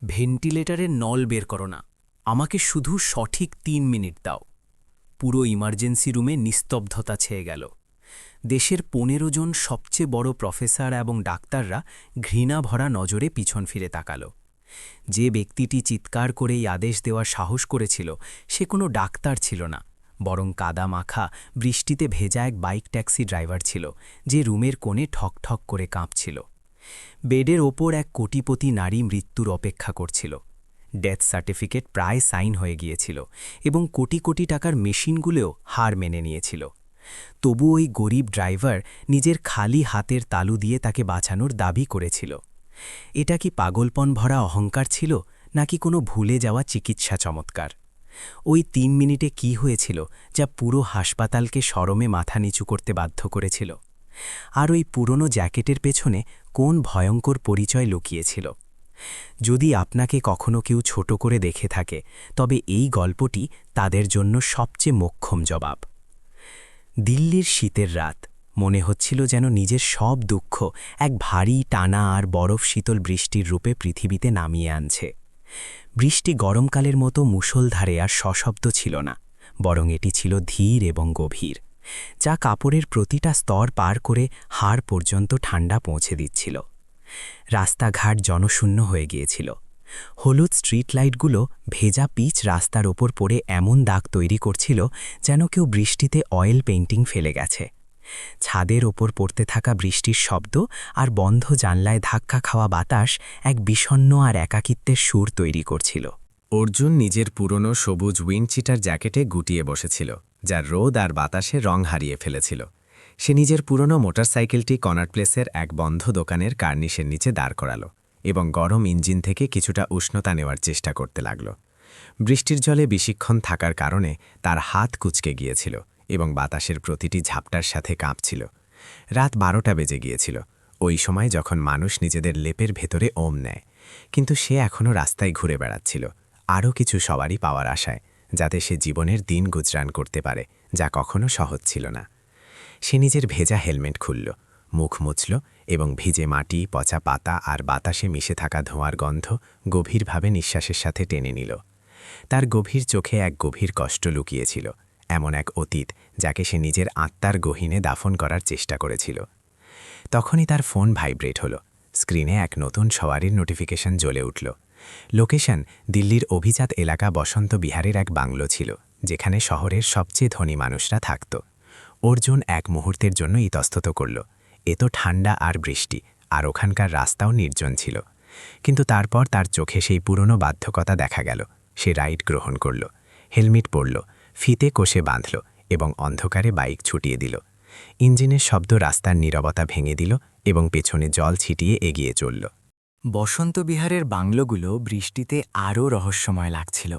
ভেন্টিলেটরের নল বের করো না, আমাকে শুধু সঠিক ৩ মিনিট দাও। পুরো ইমার্জেন্সি রুমে নিস্তব্ধতা ছেয়ে গেল। দেশের ১৫ জন সবচেয়ে বড় প্রফেসর এবং ডাক্তাররা ঘৃণা ভরা নজরে পিছন ফিরে তাকাল। যে ব্যক্তিটি চিৎকার করে এই আদেশ দেওয়ার সাহস করেছিল সে কোনো ডাক্তার ছিল না, বরং কাদা মাখা বৃষ্টিতে ভেজা এক বাইক ট্যাক্সি ড্রাইভার ছিল, যে রুমের কোণে ঠক ঠক করে কাঁপছিল। বেডের ওপর এক কোটিপতি নারী মৃত্যুর অপেক্ষা করছিল। ডেথ সার্টিফিকেট প্রায় সাইন হয়ে গিয়েছিল এবং কোটি কোটি টাকার মেশিনগুলোও হার মেনে নিয়েছিল। তবু ওই গরিব ড্রাইভার নিজের খালি হাতের তালু দিয়ে তাকে বাঁচানোর দাবি করেছিল। এটা কি পাগলপন ভরা অহংকার ছিল, নাকি কোনো ভুলে যাওয়া চিকিৎসা চমৎকার? ওই ৩ মিনিটে কি হয়েছিল যা পুরো হাসপাতালকে শরমে মাথা নিচু করতে বাধ্য করেছিল? আর ওই পুরনো জ্যাকেটের পেছনে কোন ভয়ঙ্কর পরিচয় লুকিয়েছিল? যদি আপনাকে কখনো কেউ ছোট করে দেখে থাকে, তবে এই গল্পটি তাদের জন্য সবচেয়ে মোক্ষম জবাব। দিল্লির শীতের রাত, মনে হচ্ছিল যেন নিজের সব দুঃখ এক ভারী টানা আর বরফ শীতল বৃষ্টির রূপে পৃথিবীতে নামিয়ে আনছে। বৃষ্টি গরমকালের মতো মুষলধারে আর সশব্দ ছিল না, বরং এটি ছিল ধীর এবং গভীর, যা কাপড়ের প্রতিটা স্তর পার করে হাড় পর্যন্ত ঠান্ডা পৌঁছে দিচ্ছিল। রাস্তাঘাট জনশূন্য হয়ে গিয়েছিল। হলুদ স্ট্রিট লাইটগুলো ভেজা পিচ রাস্তার ওপর পড়ে এমন দাগ তৈরি করছিল যেন কেউ বৃষ্টিতে অয়েল পেইন্টিং ফেলে গেছে। ছাদের ওপর পড়তে থাকা বৃষ্টির শব্দ আর বন্ধ জানলায় ধাক্কা খাওয়া বাতাস এক বিষণ্ণ আর একাকিত্বের সুর তৈরি করছিল। অর্জুন নিজের পুরনো সবুজ উইন্ডচিটার জ্যাকেটে গুটিয়ে বসেছিল, যার রোদ আর বাতাসে রং হারিয়ে ফেলেছিল। সে নিজের পুরনো মোটরসাইকেলটি কনার্ট প্লেসের এক বন্ধ দোকানের কার্নিশের নিচে দাঁড় করালো এবং গরম ইঞ্জিন থেকে কিছুটা উষ্ণতা নেওয়ার চেষ্টা করতে লাগল। বৃষ্টির জলে বেশিক্ষণ থাকার কারণে তার হাত কুঁচকে গিয়েছিল এবং বাতাসের প্রতিটি ঝাপটার সাথে কাঁপছিল। রাত ১২টা বেজে গিয়েছিল, ওই সময় যখন মানুষ নিজেদের লেপের ভেতরে ওম নেয়। কিন্তু সে এখনও রাস্তায় ঘুরে বেড়াচ্ছিল, আরও কিছু সবারই পাওয়ার আশায়, যাতে সে জীবনের দিন গুজরান করতে পারে, যা কখনো সহজ ছিল না। সে নিজের ভেজা হেলমেট খুলল, মুখ মুছল এবং ভিজে মাটি, পচা পাতা আর বাতাসে মিশে থাকা ধোঁয়ার গন্ধ গভীরভাবে নিঃশ্বাসের সাথে টেনে নিল। তার গভীর চোখে এক গভীর কষ্ট লুকিয়েছিল, এমন এক অতীত যাকে সে নিজের আত্মার গহীনে দাফন করার চেষ্টা করেছিল। তখনই তার ফোন ভাইব্রেট হলো। স্ক্রিনে এক নতুন সওয়ারির নোটিফিকেশন জ্বলে উঠল। লোকেশন দিল্লির অভিজাত এলাকা বসন্ত বিহারের এক বাংলো ছিল, যেখানে শহরের সবচেয়ে ধনী মানুষরা থাকত। অর্জুন এক মুহূর্তের জন্য ইতস্তত করল। এত ঠান্ডা আর বৃষ্টি, আর ওখানকার রাস্তাও নির্জন ছিল। কিন্তু তারপর তার চোখে সেই পুরনো বাধ্যকতা দেখা গেল। সে রাইড গ্রহণ করল, হেলমেট পরল, ফিতে কষে বাঁধল এবং অন্ধকারে বাইক ছুটিয়ে দিল। ইঞ্জিনের শব্দ রাস্তার নীরবতা ভেঙে দিল এবং পেছনে জল ছিটিয়ে এগিয়ে চলল। বসন্ত বিহারের বাংলোগুলো বৃষ্টিতে আরও রহস্যময় লাগছিল।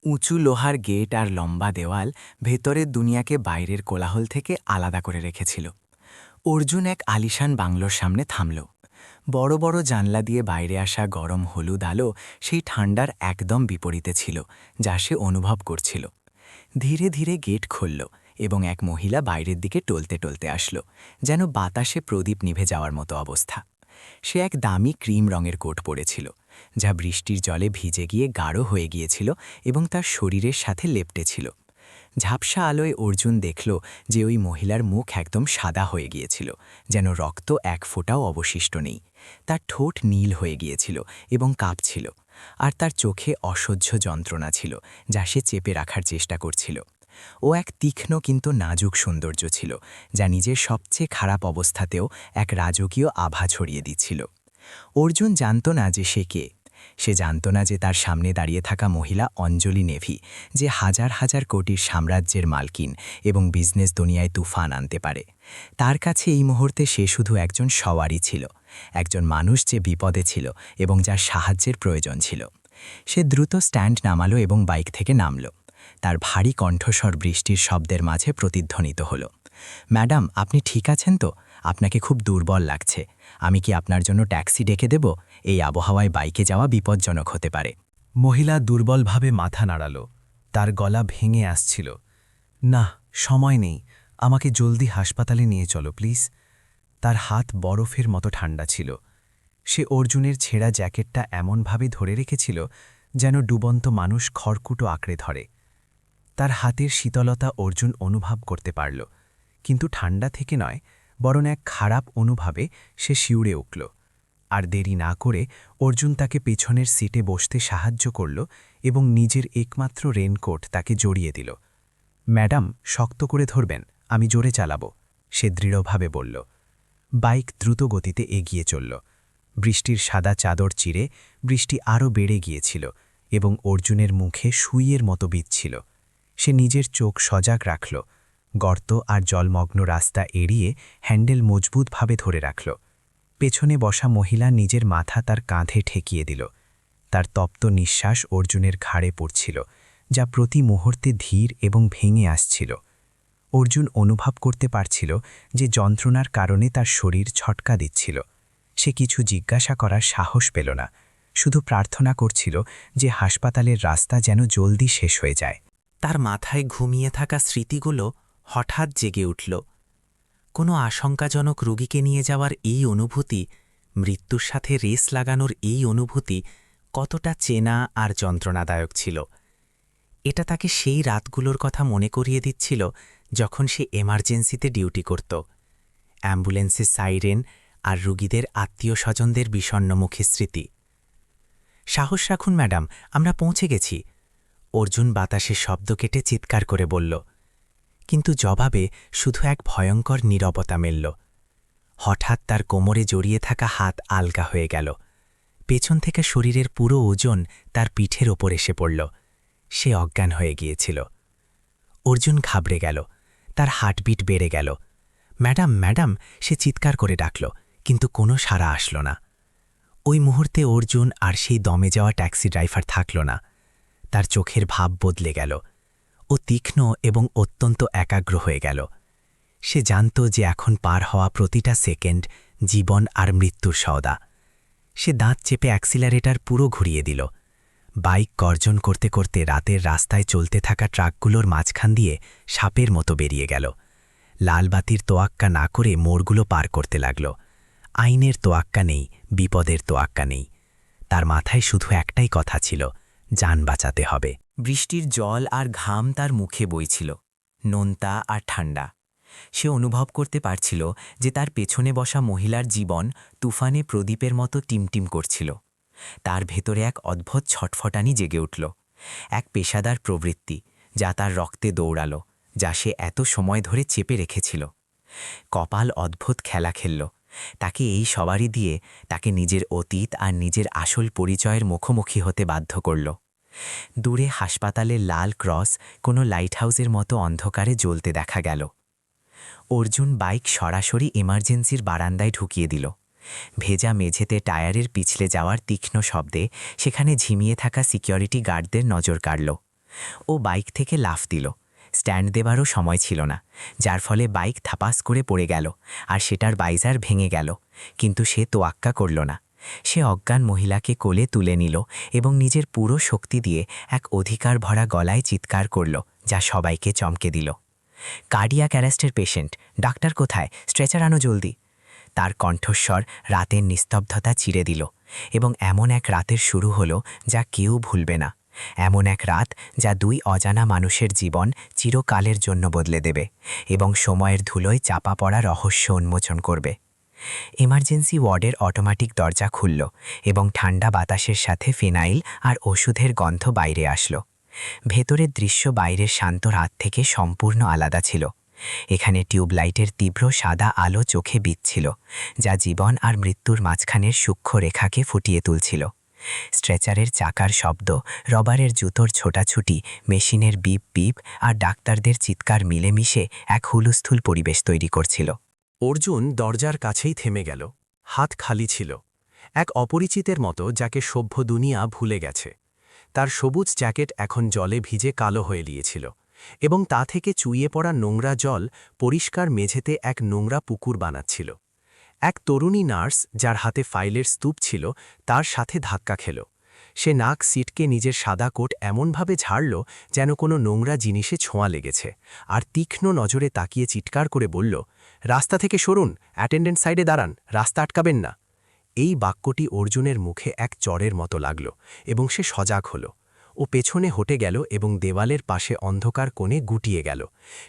উঁচু লোহার গেট আর লম্বা দেওয়াল ভেতরের দুনিয়াকে বাইরের কোলাহল থেকে আলাদা করে রেখেছিল। অর্জুন এক আলিশান বাংলোর সামনে থামল। বড় বড় জানলা দিয়ে বাইরে আসা গরম হলুদ আলো সেই ঠান্ডার একদম বিপরীতে ছিল, যা সে অনুভব করছিল। ধীরে ধীরে গেট খুলল এবং এক মহিলা বাইরের দিকে টলতে টলতে আসলো, যেন বাতাসে প্রদীপ নিভে যাওয়ার মতো অবস্থা। সে এক দামি ক্রিম রঙের কোট পরেছিল, যা বৃষ্টির জলে ভিজে গিয়ে গাঢ় হয়ে গিয়েছিল এবং তার শরীরের সাথে লেপ্টেছিল। ঝাপসা আলোয় অর্জুন দেখল যে ওই মহিলার মুখ একদম সাদা হয়ে গিয়েছিল, যেন রক্ত এক ফোঁটাও অবশিষ্ট নেই। তার ঠোঁট নীল হয়ে গিয়েছিল এবং কাঁপছিল, আর তার চোখে অসহ্য যন্ত্রণা ছিল, যা সে চেপে রাখার চেষ্টা করছিল। ও এক তীক্ষ্ণ কিন্তু নাজুক সৌন্দর্য ছিল, যা নিজের সবচেয়ে খারাপ অবস্থাতেও এক রাজকীয় আভা ছড়িয়ে দিচ্ছিল। অর্জুন জানত না যে সে কে। সে জানত না যে তার সামনে দাঁড়িয়ে থাকা মহিলা অঞ্জলি নেভি, যে হাজার হাজার কোটির সাম্রাজ্যের মালকিন এবং বিজনেস দুনিয়ায় তুফান আনতে পারে। তার কাছে এই মুহূর্তে সে শুধু একজন সওয়ারি ছিল, একজন মানুষ যে বিপদে ছিল এবং যার সাহায্যের প্রয়োজন ছিল। সে দ্রুত স্ট্যান্ড নামালো এবং বাইক থেকে নামল। তার ভারী কণ্ঠস্বর বৃষ্টির শব্দের মাঝে প্রতিধ্বনিত হল। ম্যাডাম, আপনি ঠিক আছেন তো? আপনাকে খুব দুর্বল লাগছে। আমি কি আপনার জন্য ট্যাক্সি ডেকে দেব? এই আবহাওয়ায় বাইকে যাওয়া বিপজ্জনক হতে পারে। মহিলা দুর্বলভাবে মাথা নাড়াল। তার গলা ভেঙে আসছিল। না, সময় নেই, আমাকে জলদি হাসপাতালে নিয়ে চলো প্লিজ। তার হাত বরফের মতো ঠান্ডা ছিল। সে অর্জুনের ছেঁড়া জ্যাকেটটা এমনভাবে ধরে রেখেছিল যেন ডুবন্ত মানুষ খড়কুটো আঁকড়ে ধরে। তার হাতের শীতলতা অর্জুন অনুভব করতে পারল, কিন্তু ঠান্ডা থেকে নয়, বরং এক খারাপ অনুভবে সে শিউরে উঠল। আর দেরি না করে অর্জুন তাকে পেছনের সিটে বসতে সাহায্য করল এবং নিজের একমাত্র রেনকোট তাকে জড়িয়ে দিল। ম্যাডাম, শক্ত করে ধরবেন, আমি জোরে চালাব, সে দৃঢ়ভাবে বলল। বাইক দ্রুত গতিতে এগিয়ে চলল। বৃষ্টির সাদা চাদর চিরে বৃষ্টি আরও বেড়ে গিয়েছিল এবং অর্জুনের মুখে সুইয়ের মতো বিচ্ছিল। সে নিজের চোখ সজাগ রাখল, গর্ত আর জলমগ্ন রাস্তা এড়িয়ে হ্যান্ডেল মজবুতভাবে ধরে রাখল। পেছনে বসা মহিলা নিজের মাথা তার কাঁধে ঠেকিয়ে দিল। তার তপ্ত নিঃশ্বাস অর্জুনের ঘাড়ে পড়ছিল, যা প্রতি মুহূর্তে ধীর এবং ভেঙে আসছিল। অর্জুন অনুভব করতে পারছিল যে যন্ত্রণার কারণে তার শরীর ছটকা দিচ্ছিল। সে কিছু জিজ্ঞাসা করার সাহস পেল না, শুধু প্রার্থনা করছিল যে হাসপাতালের রাস্তা যেন জলদি শেষ হয়ে যায়। তার মাথায় ঘুমিয়ে থাকা স্মৃতিগুলো হঠাৎ জেগে উঠল। কোনো আশঙ্কাজনক রোগীকে নিয়ে যাওয়ার এই অনুভূতি, মৃত্যুর সাথে রেস লাগানোর এই অনুভূতি কতটা চেনা আর যন্ত্রণাদায়ক ছিল। এটা তাকে সেই রাতগুলোর কথা মনে করিয়ে দিচ্ছিল যখন সে এমার্জেন্সিতে ডিউটি করত। অ্যাম্বুলেন্সের সাইরেন আর রোগীদের আত্মীয় স্বজনদের বিষণ্ণমুখী স্মৃতি। সাহস রাখুন ম্যাডাম, আমরা পৌঁছে গেছি, অর্জুন বাতাসে শব্দ কেটে চিৎকার করে বলল। কিন্তু জবাবে শুধু এক ভয়ঙ্কর নীরবতা মেলল। হঠাৎ তার কোমরে জড়িয়ে থাকা হাত আলগা হয়ে গেল। পেছন থেকে শরীরের পুরো ওজন তার পিঠের ওপর এসে পড়ল। সে অজ্ঞান হয়ে গিয়েছিল। অর্জুন ঘাবড়ে গেল, তার হার্টবিট বেড়ে গেল। ম্যাডাম, ম্যাডাম, সে চিৎকার করে ডাকল, কিন্তু কোনো সাড়া আসল না। ওই মুহূর্তে অর্জুন আর সেই দমে যাওয়া ট্যাক্সি ড্রাইভার থাকল না। তার চোখের ভাব বদলে গেল। ও তীক্ষ্ণ এবং অত্যন্ত একাগ্র হয়ে গেল। সে জানত যে এখন পার হওয়া প্রতিটা সেকেন্ড জীবন আর মৃত্যুর সওদা। সে দাঁত চেপে অ্যাক্সিলারেটার পুরো ঘুরিয়ে দিল। বাইক গর্জন করতে করতে রাতের রাস্তায় চলতে থাকা ট্রাকগুলোর মাঝখান দিয়ে সাপের মতো বেরিয়ে গেল। লাল বাতির তোয়াক্কা না করে মোড়গুলো পার করতে লাগল। আইনের তোয়াক্কা নেই, বিপদের তোয়াক্কা নেই। তার মাথায় শুধু একটাই কথা ছিল, যান বাঁচাতে হবে। বৃষ্টির জল আর ঘাম তার মুখে বইছিল, নোনতা আর ঠান্ডা। সে অনুভব করতে পারছিল যে তার পেছনে বসা মহিলার জীবন তুফানে প্রদীপের মতো টিমটিম করছিল। তার ভেতরে এক অদ্ভুত ছটফটানি জেগে উঠল, এক পেশাদার প্রবৃত্তি যা তার রক্তে দৌড়াল, যা সে এত সময় ধরে চেপে রেখেছিল। কপাল অদ্ভুত খেলা খেলল। তাকে এই সবারই দিয়ে তাকে নিজের অতীত আর নিজের আসল পরিচয়ের মুখোমুখি হতে বাধ্য করল। দূরে হাসপাতালের লাল ক্রস কোনো লাইটহাউসের মতো অন্ধকারে জ্বলতে দেখা গেল। অর্জুন বাইক সরাসরি এমার্জেন্সির বারান্দায় ঢুকিয়ে দিল। ভেজা মেঝেতে টায়ারের পিছলে যাওয়ার তীক্ষ্ণ শব্দে সেখানে ঝিমিয়ে থাকা সিকিউরিটি গার্ডদের নজর কাড়ল। ও বাইক থেকে লাফ দিল। স্ট্যান্ড দেবারও সময় ছিল না, যার ফলে বাইক থাপাস করে পড়ে গেল আর সেটার বাইজার ভেঙে গেল। কিন্তু সে তোয়াক্কা করল না। সে অজ্ঞান মহিলাকে কোলে তুলে নিল এবং নিজের পুরো শক্তি দিয়ে এক অধিকার ভরা গলায় চিৎকার করল, যা সবাইকে চমকে দিল। কার্ডিয়াক অ্যারেস্টের পেশেন্ট, ডাক্তার কোথায়? স্ট্রেচার আনো জলদি। তার কণ্ঠস্বর রাতের নিস্তব্ধতা চিরে দিল এবং এমন এক রাতের শুরু হলো যা কেউ ভুলবে না। এমন এক রাত যা দুই অজানা মানুষের জীবন চিরকালের জন্য বদলে দেবে এবং সময়ের ধুলোয় চাপা পড়া রহস্য উন্মোচন করবে। এমার্জেন্সি ওয়ার্ডের অটোমেটিক দরজা খুলল এবং ঠান্ডা বাতাসের সাথে ফিনাইল আর ওষুধের গন্ধ বাইরে আসলো। ভেতরের দৃশ্য বাইরের শান্ত রাত থেকে সম্পূর্ণ আলাদা ছিল। এখানে টিউবলাইটের তীব্র সাদা আলো চোখে বিচ্ছিল, যা জীবন আর মৃত্যুর মাঝখানের সূক্ষ্ম রেখাকে ফুটিয়ে তুলছিল। স্ট্রেচারের চাকার শব্দ, রবারের জুতোর ছোটাছুটি, মেশিনের বিপ বিপ আর ডাক্তারদের চিৎকার মিলেমিশে এক হুলস্থুল পরিবেশ তৈরি করছিল। অর্জুন দরজার কাছেই থেমে গেল। হাত খালি ছিল, এক অপরিচিতের মতো যাকে সভ্য দুনিয়া ভুলে গেছে। তার সবুজ জ্যাকেট এখন জলে ভিজে কালো হয়ে গিয়েছিল এবং তা থেকে চুইয়ে পড়া নোংরা জল পরিষ্কার মেঝেতে এক নোংরা পুকুর বানাচ্ছিল। এক তরুণী নার্স, যার হাতে ফাইলের স্তূপ ছিল, তার সাথে ধাক্কা খেল। সে নাক সিটকে নিজের সাদা কোট এমনভাবে ঝাড়ল যেন কোনো নোংরা জিনিসে ছোঁয়া লেগেছে, আর তীক্ষ্ণ নজরে তাকিয়ে চিৎকার করে বলল, রাস্তা থেকে সরুন, অ্যাটেন্ডেন্ট সাইডে দাঁড়ান, রাস্তা আটকাবেন না। এই বাক্যটি অর্জুনের মুখে এক চরের মতো লাগল এবং সে সজাগ হল। ও পেছনে হটে গেল এবং দেওয়ালের পাশে অন্ধকার কোণে গুটিয়ে গেল।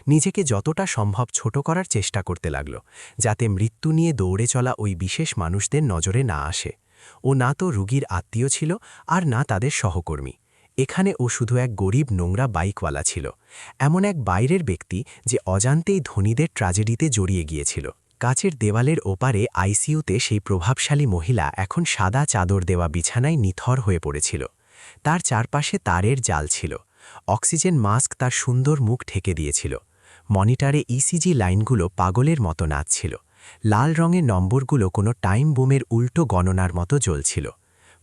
নিজেকে যতটা সম্ভব ছোট করার চেষ্টা করতে লাগল, যাতে মৃত্যু নিয়ে দৌড়ে চলা ওই বিশেষ মানুষদের নজরে না আসে। ও না তো রুগীর আত্মীয় ছিল আর না তাদের সহকর্মী। এখানে ও শুধু এক গরিব নোংরা বাইকওয়ালা ছিল, এমন এক বাইরের ব্যক্তি যে অজান্তেই ধনীদের ট্র্যাজেডিতে জড়িয়ে গিয়েছিল। কাচের দেওয়ালের ওপারে আইসিইউতে সেই প্রভাবশালী মহিলা এখন সাদা চাদর দেওয়া বিছানায় নিথর হয়ে পড়েছিল। তার চারপাশে তারের জাল ছিল। অক্সিজেন মাস্ক তার সুন্দর মুখ ঢেকে দিয়েছিল। মনিটরে ইসিজি লাইনগুলো পাগলের মতো নাচছিল। লাল রঙের নম্বরগুলো কোনো টাইম বোমের উল্টো গণনার মতো জ্বলছিল।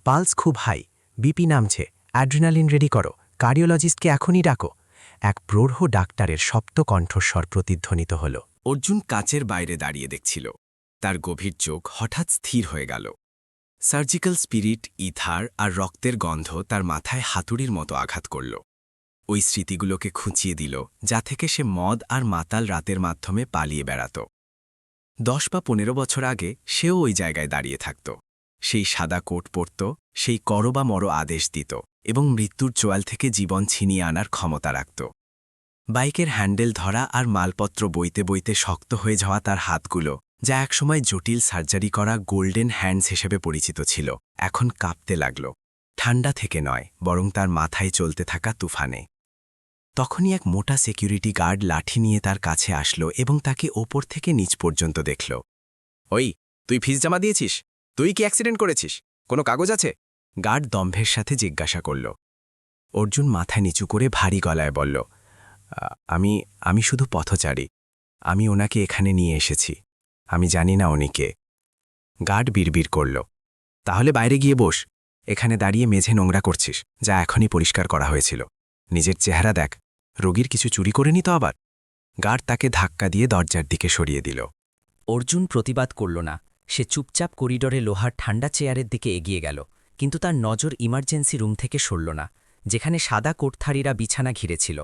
পালস খুব হাই, বিপি নামছে, অ্যাড্রিনালিন রেডি করো, কার্ডিওলজিস্টকে এখনই ডাকো। এক প্রৌঢ় ডাক্তারের সপ্ত কণ্ঠস্বর প্রতিধ্বনিত হল। অর্জুন কাচের বাইরে দাঁড়িয়ে দেখছিল। তার গভীর চোখ হঠাৎ স্থির হয়ে গেল। সার্জিক্যাল স্পিরিট, ইথার আর রক্তের গন্ধ তার মাথায় হাতুড়ির মতো আঘাত করল। ওই স্মৃতিগুলোকে খুঁচিয়ে দিল, যা থেকে সে মদ আর মাতাল রাতের মাধ্যমে পালিয়ে বেড়াত। 10 বা 15 বছর আগে সেও ওই জায়গায় দাঁড়িয়ে থাকত। সেই সাদা কোট পরত, সেই কর বা মর আদেশ দিত এবং মৃত্যুর চোয়াল থেকে জীবন ছিনিয়ে আনার ক্ষমতা রাখত। বাইকের হ্যান্ডেল ধরা আর মালপত্র বইতে বইতে শক্ত হয়ে যাওয়া তার হাতগুলো, যা একসময় জটিল সার্জারি করা গোল্ডেন হ্যান্ডস হিসেবে পরিচিত ছিল, এখন কাঁপতে লাগল। ঠান্ডা থেকে নয়, বরং তার মাথায় চলতে থাকা তুফানে। তখনই এক মোটা সিকিউরিটি গার্ড লাঠি নিয়ে তার কাছে আসলো এবং তাকে ওপর থেকে নিচ পর্যন্ত দেখল। ওই, তুই ফিস জমা দিয়েছিস? তুই কি অ্যাক্সিডেন্ট করেছিস? কোনো কাগজ আছে? গার্ড দম্ভের সাথে জিজ্ঞাসা করল। অর্জুন মাথা নিচু করে ভারী গলায় বলল, আমি শুধু পথচারী। আমি ওনাকে এখানে নিয়ে এসেছি। আমি জানি না উনি কে। গার্ড বিড়বিড় করল, তাহলে বাইরে গিয়ে বস। এখানে দাঁড়িয়ে মেঝে নোংরা করছিস, যা এখনই পরিষ্কার করা হয়েছিল। নিজের চেহারা দেখ, রোগীর কিছু চুরি করেনি তো আবার? গার্ড তাকে ধাক্কা দিয়ে দরজার দিকে সরিয়ে দিল। অর্জুন প্রতিবাদ করল না। সে চুপচাপ করিডরে লোহার ঠান্ডা চেয়ারের দিকে এগিয়ে গেল, কিন্তু তার নজর ইমার্জেন্সি রুম থেকে সরল না, যেখানে সাদা কোটথারিরা বিছানা ঘিরেছিল।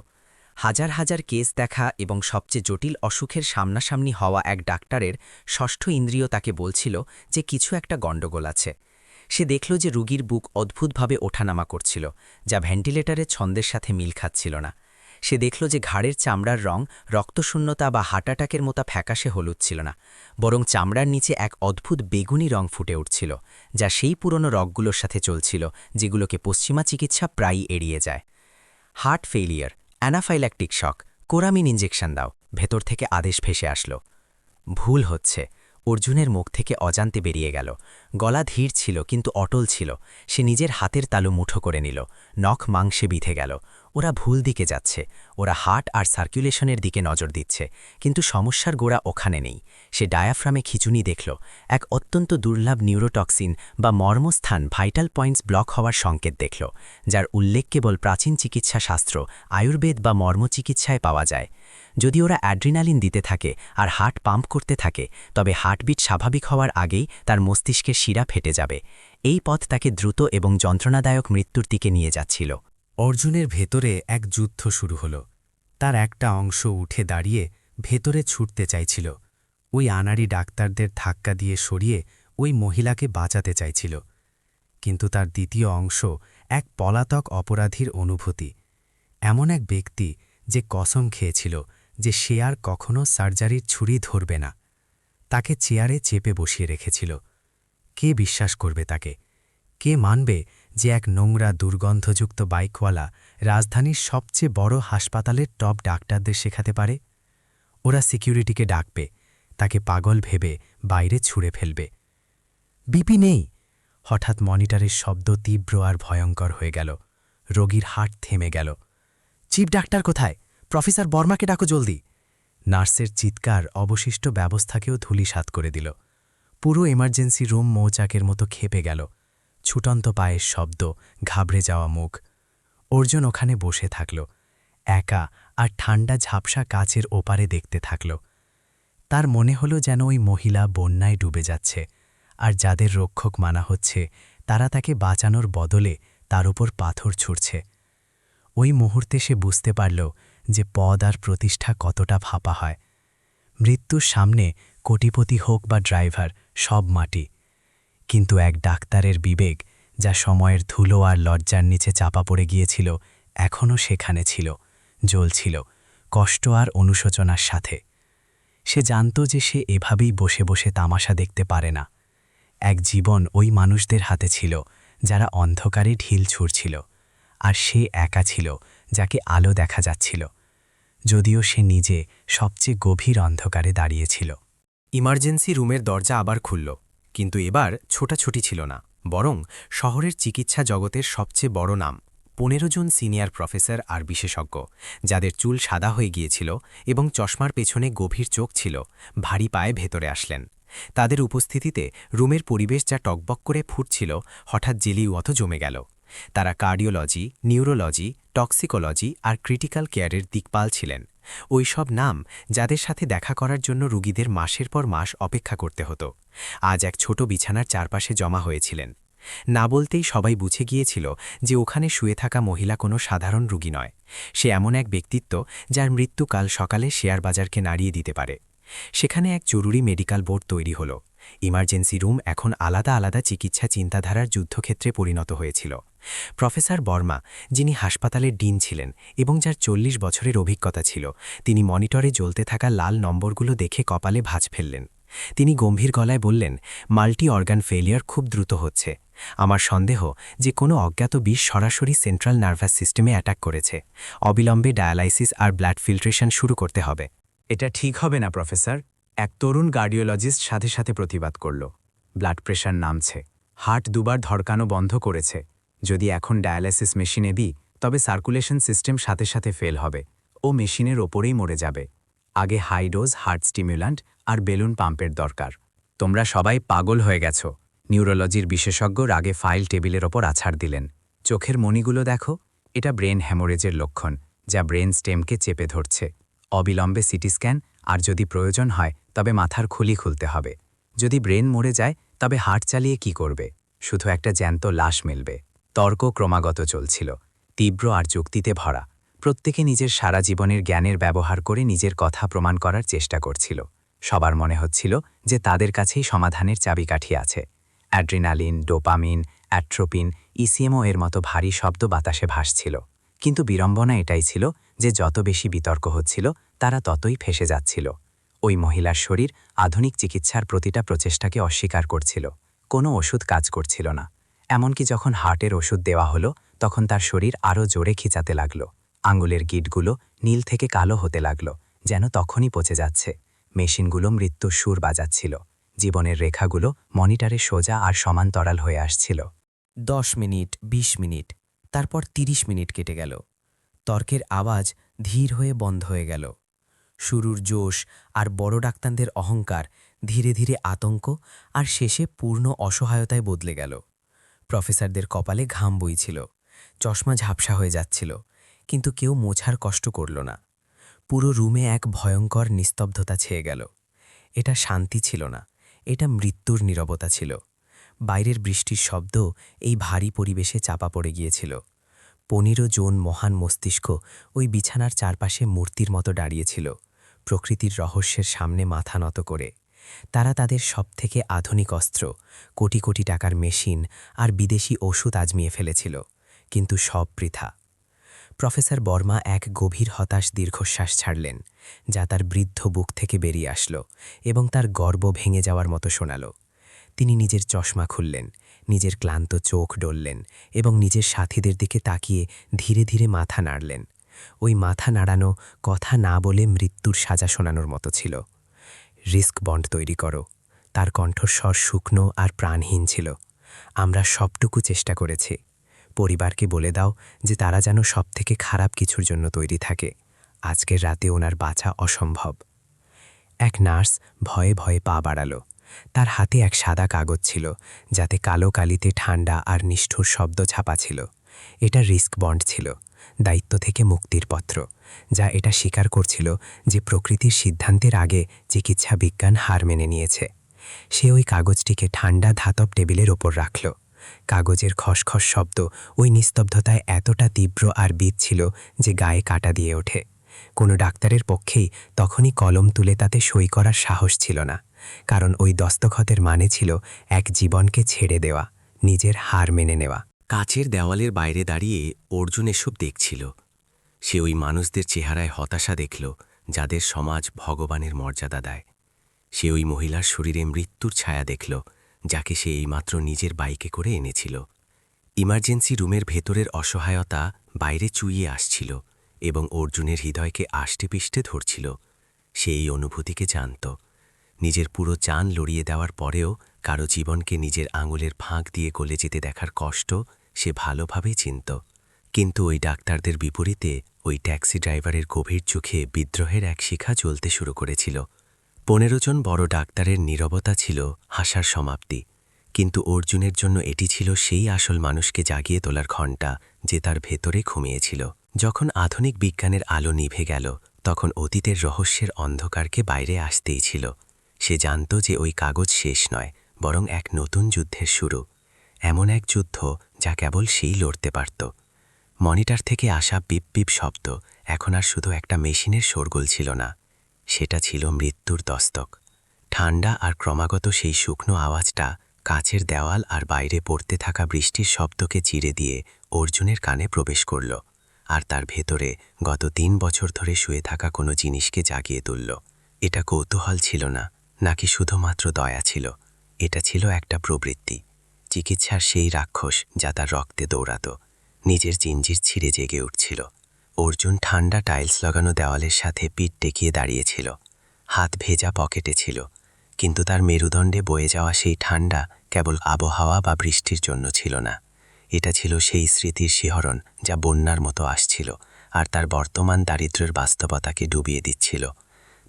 হাজার হাজার কেস দেখা এবং সবচেয়ে জটিল অসুখের সামনাসামনি হওয়া এক ডাক্তারের ষষ্ঠ ইন্দ্রিয় তাকে বলছিল যে কিছু একটা গণ্ডগোল আছে। সে দেখল যে রুগীর বুক অদ্ভুতভাবে ওঠানামা করছিল, যা ভেন্টিলেটরের ছন্দের সাথে মিল খাচ্ছিল না। সে দেখল যে ঘাড়ের চামড়ার রং রক্তশূন্যতা বা হার্ট অ্যাটাকের মতো ফ্যাকাশে হলুদ ছিল না, বরং চামড়ার নিচে এক অদ্ভুত বেগুনি রং ফুটে উঠছিল, যা সেই পুরনো রগগুলোর সাথে চলছিল যেগুলোকে পশ্চিমা চিকিৎসা প্রায়ই এড়িয়ে যায়। হার্ট ফেইলিয়ার, অ্যানাফাইল্যাকটিক শক, কোরামিন ইঞ্জেকশন দাও, ভেতর থেকে আদেশ ভেসে আসলো। ভুল হচ্ছে। অর্জুনের মুখ থেকে অজান্তে বেরিয়ে গেল। গলা ধীর ছিল কিন্তু অটল ছিল। সে নিজের হাতের তালু মুঠো করে নিল। নখ মাংসে বিঁধে গেল। ওরা ভুল দিকে যাচ্ছে। ওরা হার্ট আর সার্কুলেশনের দিকে নজর দিচ্ছে, কিন্তু সমস্যার গোড়া ওখানে নেই। সে ডায়াফ্রামে খিঁচুনি দেখল, এক অত্যন্ত দুর্লভ নিউরোটক্সিন বা মর্মস্থান ভাইটাল পয়েন্টস ব্লক হওয়ার সংকেত দেখল, যার উল্লেখ কেবল প্রাচীন চিকিৎসা শাস্ত্র, আয়ুর্বেদ বা মর্মচিকিৎসায় পাওয়া যায়। যদি ওরা অ্যাড্রিনালিন দিতে থাকে আর হার্ট পাম্প করতে থাকে, তবে হার্টবিট স্বাভাবিক হওয়ার আগেই তার মস্তিষ্কের শিরা ফেটে যাবে। এই পথ তাকে দ্রুত এবং যন্ত্রণাদায়ক মৃত্যুর দিকে নিয়ে যাচ্ছিল। অর্জুনের ভেতরে এক যুদ্ধ শুরু হল। তার একটা অংশ উঠে দাঁড়িয়ে ভেতরে ছুটতে চাইছিল। ওই আনাড়ি ডাক্তারদের ধাক্কা দিয়ে সরিয়ে ওই মহিলাকে বাঁচাতে চাইছিল। কিন্তু তার দ্বিতীয় অংশ এক পলাতক অপরাধীর অনুভূতি। এমন এক ব্যক্তি যে কসম খেয়েছিল যে সে আর কখনো সার্জারির ছুরি ধরবে না। তাকে চেয়ারে চেপে বসিয়ে রেখেছিল। কে বিশ্বাস করবে তাকে? কে মানবে যে এক নোংরা দুর্গন্ধযুক্ত বাইকওয়ালা রাজধানীর সবচেয়ে বড় হাসপাতালের টপ ডাক্তারদের শেখাতে পারে? ওরা সিকিউরিটিকে ডাকবে, তাকে পাগল ভেবে বাইরে ছুঁড়ে ফেলবে। বিপি নেই। হঠাৎ মনিটরের শব্দ তীব্র আর ভয়ঙ্কর হয়ে গেল। রোগীর হার্ট থেমে গেল। চিফ ডাক্তার কোথায়? প্রফেসর বর্মাকে ডাকো জলদি। নার্সের চিৎকার অবশিষ্ট ব্যবস্থাকেও ধূলিসাৎ করে দিল। পুরো এমার্জেন্সি রুম মৌচাকের মতো খেপে গেল। ছুটন্ত পায়ের শব্দ, ঘাবড়ে যাওয়া মুখ। অর্জুন ওখানে বসে থাকল, একা আর ঠান্ডা ঝাপসা কাচের ওপারে দেখতে থাকল। তার মনে হল যেন ওই মহিলা বন্যায় ডুবে যাচ্ছে, আর যাদের রক্ষক মানা হচ্ছে তারা তাকে বাঁচানোর বদলে তার উপর পাথর ছুঁড়ছে। ওই মুহূর্তে সে বুঝতে পারল যে পদ আর প্রতিষ্ঠা কতটা ফাঁপা হয়। মৃত্যুর সামনে কোটিপতি হোক বা ড্রাইভার, সব মাটি। কিন্তু এক ডাক্তারের বিবেক, যা সময়ের ধুলো আর লজ্জার নিচে চাপা পড়ে গিয়েছিল, এখনও সেখানে ছিল, জ্বলছিল, কষ্ট আর অনুশোচনার সাথে। সে জানত যে সে এভাবেই বসে বসে তামাশা দেখতে পারে না। এক জীবন ওই মানুষদের হাতে ছিল, যারা অন্ধকারে ঢিল ছুঁড়ছিল, আর সে একা ছিল, যাকে আলো দেখা যাচ্ছিল, যদিও সে নিজে সবচেয়ে গভীর অন্ধকারে দাঁড়িয়েছিল। ইমার্জেন্সি রুমের দরজা আবার খুলল, কিন্তু এবার ছোটাছুটি ছিল না, বরং শহরের চিকিৎসা জগতের সবচেয়ে বড় নাম, 15 জন সিনিয়র প্রফেসর আর বিশেষজ্ঞ, যাদের চুল সাদা হয়ে গিয়েছিল এবং চশমার পেছনে গভীর চোখ ছিল, ভারী পায়ে ভেতরে আসলেন। তাদের উপস্থিতিতে রুমের পরিবেশ যা টকবক করে ফুটছিল, হঠাৎ জেলিমতো জমে গেল। তারা কার্ডিওলজি, নিউরোলজি, টক্সিকোলজি আর ক্রিটিক্যাল কেয়ারের দিকপাল ছিলেন, ওই সব নাম যাদের সাথে দেখা করার জন্য রুগীদের মাসের পর মাস অপেক্ষা করতে হতো, আজ এক ছোট বিছানার চারপাশে জমা হয়েছিলেন। না বলতেই সবাই বুঝে গিয়েছিল যে ওখানে শুয়ে থাকা মহিলা কোনো সাধারণ রুগী নয়, সে এমন এক ব্যক্তিত্ব যার মৃত্যু কাল সকালে শেয়ার বাজারকে নাড়িয়ে দিতে পারে। সেখানে এক জরুরি মেডিকেল বোর্ড তৈরি হল। ইমার্জেন্সি রুম এখন আলাদা আলাদা চিকিৎসা চিন্তাধারার যুদ্ধক্ষেত্রে পরিণত হয়েছিল। প্রফেসর বর্মা, যিনি হাসপাতালের ডিন ছিলেন এবং যার 40 বছরের অভিজ্ঞতা ছিল, তিনি মনিটরে জ্বলতে থাকা লাল নম্বরগুলো দেখে কপালে ভাঁজ ফেললেন। তিনি গম্ভীর গলায় বললেন, মাল্টি অর্গান ফেলিয়ার খুব দ্রুত হচ্ছে। আমার সন্দেহ যে কোনো অজ্ঞাত বিষ সরাসরি সেন্ট্রাল নার্ভাস সিস্টেমে অ্যাটাক করেছে। অবিলম্বে ডায়ালাইসিস আর ব্লাড ফিল্ট্রেশন শুরু করতে হবে। এটা ঠিক হবে না প্রফেসর, এক তরুণ কার্ডিওলজিস্ট সাথে সাথে প্রতিবাদ করল। ব্লাড প্রেশার নামছে, হার্ট দুবার ধড়কানো বন্ধ করেছে। যদি এখন ডায়ালাইসিস মেশিনে দিই, তবে সার্কুলেশন সিস্টেম সাথে সাথে ফেল হবে, ও মেশিনের ওপরেই মরে যাবে। আগে হাই ডোজ হার্ট স্টিমুল্যান্ট আর বেলুন পাম্পের দরকার। তোমরা সবাই পাগল হয়ে গেছ। নিউরোলজির বিশেষজ্ঞ রাগে ফাইল টেবিলের ওপর আছাড় দিলেন। চোখের মণিগুলো দেখো, এটা ব্রেন হ্যামোরেজের লক্ষণ, যা ব্রেন স্টেমকে চেপে ধরছে। অবিলম্বে সিটি স্ক্যান, আর যদি প্রয়োজন হয় তবে মাথার খুলি খুলতে হবে। যদি ব্রেন মরে যায় তবে হার্ট চালিয়ে কি করবে? শুধু একটা জ্যান্ত লাশ মিলবে। তর্ক ক্রমাগত চলছিল, তীব্র আর যুক্তিতে ভরা। প্রত্যেকে নিজের সারা জীবনের জ্ঞানের ব্যবহার করে নিজের কথা প্রমাণ করার চেষ্টা করছিল। সবার মনে হচ্ছিল যে তাদের কাছেই সমাধানের চাবিকাঠি আছে। অ্যাড্রিনালিন, ডোপামিন, অ্যাট্রোপিন, ইসিএমও এর মতো ভারী শব্দ বাতাসে ভাসছিল। কিন্তু বিড়ম্বনা এটাই ছিল যে যত বেশি বিতর্ক হচ্ছিল, তারা ততই ফেসে যাচ্ছিল। ওই মহিলার শরীর আধুনিক চিকিৎসার প্রতিটা প্রচেষ্টাকে অস্বীকার করছিল। কোনো ওষুধ কাজ করছিল না। এমনকি যখন হার্টের ওষুধ দেওয়া হলো, তখন তার শরীর আরও জোরে খিচাতে লাগল। আঙুলের গিঁটগুলো নীল থেকে কালো হতে লাগল, যেন তখনই পচে যাচ্ছে। মেশিনগুলো মৃত্যুর সুর বাজাচ্ছিল। জীবনের রেখাগুলো মনিটরে সোজা আর সমান্তরাল হয়ে আসছিল। 10 মিনিট, 20 মিনিট, তারপর 30 মিনিট কেটে গেল। তর্কের আওয়াজ ধীর হয়ে বন্ধ হয়ে গেল। শুরুর জোশ আর বড় ডাক্তারদের অহংকার ধীরে ধীরে আতঙ্ক আর শেষে পূর্ণ অসহায়তায় বদলে গেল। প্রফেসরদের কপালে ঘাম বইছিল, চশমা ঝাপসা হয়ে যাচ্ছিল, কিন্তু কেউ মোছার কষ্ট করল না। পুরো রুমে এক ভয়ঙ্কর নিস্তব্ধতা ছেয়ে গেল। এটা শান্তি ছিল না, এটা মৃত্যুর নীরবতা ছিল। বাইরের বৃষ্টির শব্দ এই ভারী পরিবেশে চাপা পড়ে গিয়েছিল। 15 জন মহান মস্তিষ্ক ওই বিছানার চারপাশে মূর্তির মতো দাঁড়িয়েছিল, প্রকৃতির রহস্যের সামনে মাথা নত করে। তারা তাদের সবথেকে আধুনিক অস্ত্র, কোটি কোটি টাকার মেশিন আর বিদেশি ওষুধ আজমিয়ে ফেলেছিল, কিন্তু সব বৃথা। প্রফেসর বর্মা এক গভীর হতাশ দীর্ঘশ্বাস ছাড়লেন, যা তার বৃদ্ধ বুক থেকে বেরিয়ে আসল এবং তার গর্ব ভেঙে যাওয়ার মতো শোনাল। তিনি নিজের চশমা খুললেন, নিজের ক্লান্ত চোখ ডললেন এবং নিজের সাথীদের দিকে তাকিয়ে ধীরে ধীরে মাথা নাড়লেন। ওই মাথা নাড়ানো কথা না বলে মৃত্যুর সাজা শোনানোর মতো ছিল। রিস্ক বন্ড তৈরি করো। তার কণ্ঠস্বর শুকনো আর প্রাণহীন ছিল। আমরা সবটুকু চেষ্টা করেছি। পরিবারকে বলে দাও যে তারা যেন সবথেকে খারাপ কিছুর জন্য তৈরি থাকে। আজকের রাতে ওনার বাঁচা অসম্ভব। এক নার্স ভয়ে ভয়ে পা বাড়াল। তার হাতে এক সাদা কাগজ ছিল, যাতে কালো কালিতে ঠান্ডা আর নিষ্ঠুর শব্দ ছাপা ছিল। এটা রিস্ক বন্ড ছিল, দায়িত্ব থেকে মুক্তির পত্র, যা এটা স্বীকার করছিল যে প্রকৃতির সিদ্ধান্তের আগে চিকিৎসা বিজ্ঞান হার মেনে নিয়েছে। সে ওই কাগজটিকে ঠান্ডা ধাতব টেবিলের ওপর রাখল। কাগজের খসখস শব্দ ওই নিস্তব্ধতায় এতটা তীব্র আর বিদ ছিল যে গায়ে কাটা দিয়ে ওঠে। কোনো ডাক্তারের পক্ষেই তখনই কলম তুলে তাতে সই করার সাহস ছিল না। কারণ ওই দস্তখতের মানে ছিল এক জীবনকে ছেড়ে দেওয়া, নিজের হার মেনে নেওয়া। কাচের দেওয়ালের বাইরে দাঁড়িয়ে অর্জুন এসব দেখছিল। সে ওই মানুষদের চেহারায় হতাশা দেখল, যাদের সমাজ ভগবানের মর্যাদা দেয়। সে ওই মহিলার শরীরে মৃত্যুর ছায়া দেখল, যাকে সে এইমাত্র নিজের বাইকে করে এনেছিল। ইমার্জেন্সি রুমের ভেতরের অসহায়তা বাইরে চুইয়ে আসছিল এবং অর্জুনের হৃদয়কে আষ্টেপৃষ্ঠে ধরছিল। সে এই অনুভূতিকে জানত। নিজের পুরো জান লড়িয়ে দেওয়ার পরেও কারো জীবনকে নিজের আঙুলের ফাঁক দিয়ে গলে যেতে দেখার কষ্ট সে ভালোভাবেই চিনত। কিন্তু ওই ডাক্তারদের বিপরীতে ওই ট্যাক্সি ড্রাইভারের গভীর চোখে বিদ্রোহের এক শিখা জ্বলতে শুরু করেছিল। 15 জন বড় ডাক্তারের নীরবতা ছিল হাসার সমাপ্তি, কিন্তু অর্জুনের জন্য এটি ছিল সেই আসল মানুষকে জাগিয়ে তোলার ঘণ্টা, যে তার ভেতরে ঘুমিয়েছিল। যখন আধুনিক বিজ্ঞানের আলো নিভে গেল, তখন অতীতের রহস্যের অন্ধকারকে বাইরে আসতেই ছিল। সে জানত যে ওই কাগজ শেষ নয়, বরং এক নতুন যুদ্ধের শুরু। এমন এক যুদ্ধ যা কেবল সেই লড়তে পারত। মনিটর থেকে আসা পিপ পিপ শব্দ এখন আর শুধু একটা মেশিনের শোরগোল ছিল না, সেটা ছিল মৃত্যুর দস্তক। ঠান্ডা আর ক্রমাগত সেই শুকনো আওয়াজটা কাচের দেওয়াল আর বাইরে পড়তে থাকা বৃষ্টির শব্দকে চিরে দিয়ে অর্জুনের কানে প্রবেশ করল, আর তার ভেতরে গত 3 বছর ধরে শুয়ে থাকা কোনো জিনিসকে জাগিয়ে তুলল। এটা কৌতূহল ছিল না, নাকি শুধুমাত্র দয়া ছিল। এটা ছিল একটা প্রবৃত্তি, চিকিৎসার সেই রাক্ষস যা তার রক্তে দৌড়াত, নিজের জিঞ্জির ছিঁড়ে জেগে উঠছিল। অর্জুন ঠান্ডা টাইলস লাগানো দেওয়ালের সাথে পিঠ টেকিয়ে দাঁড়িয়েছিল। হাত ভেজা পকেটে ছিল, কিন্তু তার মেরুদণ্ডে বয়ে যাওয়া সেই ঠান্ডা কেবল আবহাওয়া বা বৃষ্টির জন্য ছিল না। এটা ছিল সেই স্মৃতির শিহরণ যা বন্যার মতো আসছিল আর তার বর্তমান দারিদ্র্যের বাস্তবতাকে ডুবিয়ে দিচ্ছিল।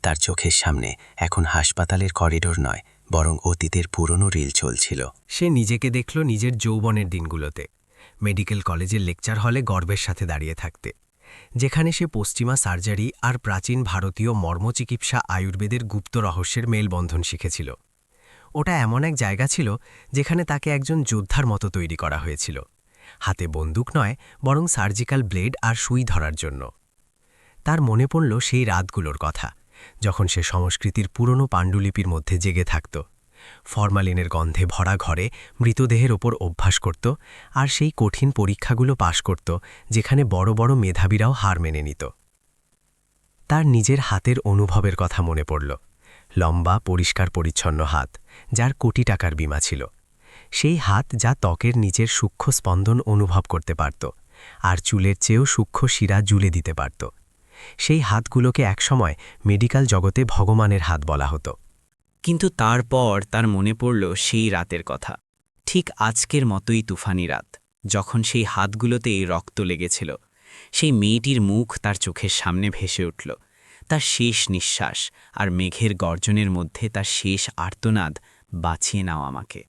তার চোখের সামনে এখন হাসপাতালের করিডোর নয়, বরং অতীতের পুরনো রিল চলছিল। সে নিজেকে দেখল নিজের যৌবনের দিনগুলোতে, মেডিকেল কলেজের লেকচার হলে গর্বের সাথে দাঁড়িয়ে থাকতে, যেখানে সে পশ্চিমা সার্জারি আর প্রাচীন ভারতীয় মর্মচিকিৎসা আয়ুর্বেদের গুপ্ত রহস্যের মেলবন্ধন শিখেছিল। ওটা এমন এক জায়গা ছিল যেখানে তাকে একজন যোদ্ধার মতো তৈরি করা হয়েছিল, হাতে বন্দুক নয়, বরং সার্জিক্যাল ব্লেড আর সুই ধরার জন্য। তার মনে পড়ল সেই রাতগুলোর কথা, যখন সে সংস্কৃতির পুরনো পাণ্ডুলিপির মধ্যে জেগে থাকত, ফরমালিনের গন্ধে ভরা ঘরে মৃতদেহের ওপর অভ্যাস করত, আর সেই কঠিন পরীক্ষাগুলো পাশ করত যেখানে বড় বড় মেধাবীরাও হার মেনে নিত। তার নিজের হাতের অনুভবের কথা মনে পড়ল, লম্বা পরিষ্কার পরিচ্ছন্ন হাত, যার কোটি টাকার বীমা ছিল। সেই হাত যা ত্বকের নিচের সূক্ষ্ম স্পন্দন অনুভব করতে পারত, আর চুলের চেয়েও সূক্ষ্ম শিরা জুলে দিতে পারত। সেই হাতগুলোকে একসময় মেডিকেল জগতে ভগবানের হাত বলা হতো। কিন্তু তারপর তার মনে পড়ল সেই রাতের কথা, ঠিক আজকের মতোই তুফানি রাত, যখন সেই হাতগুলোতে এই রক্ত লেগেছিল। সেই মেয়েটির মুখ তার চোখের সামনে ভেসে উঠল, তার শেষ নিঃশ্বাস, আর মেঘের গর্জনের মধ্যে তার শেষ আর্তনাদ, বাঁচিয়ে নাও আমাকে।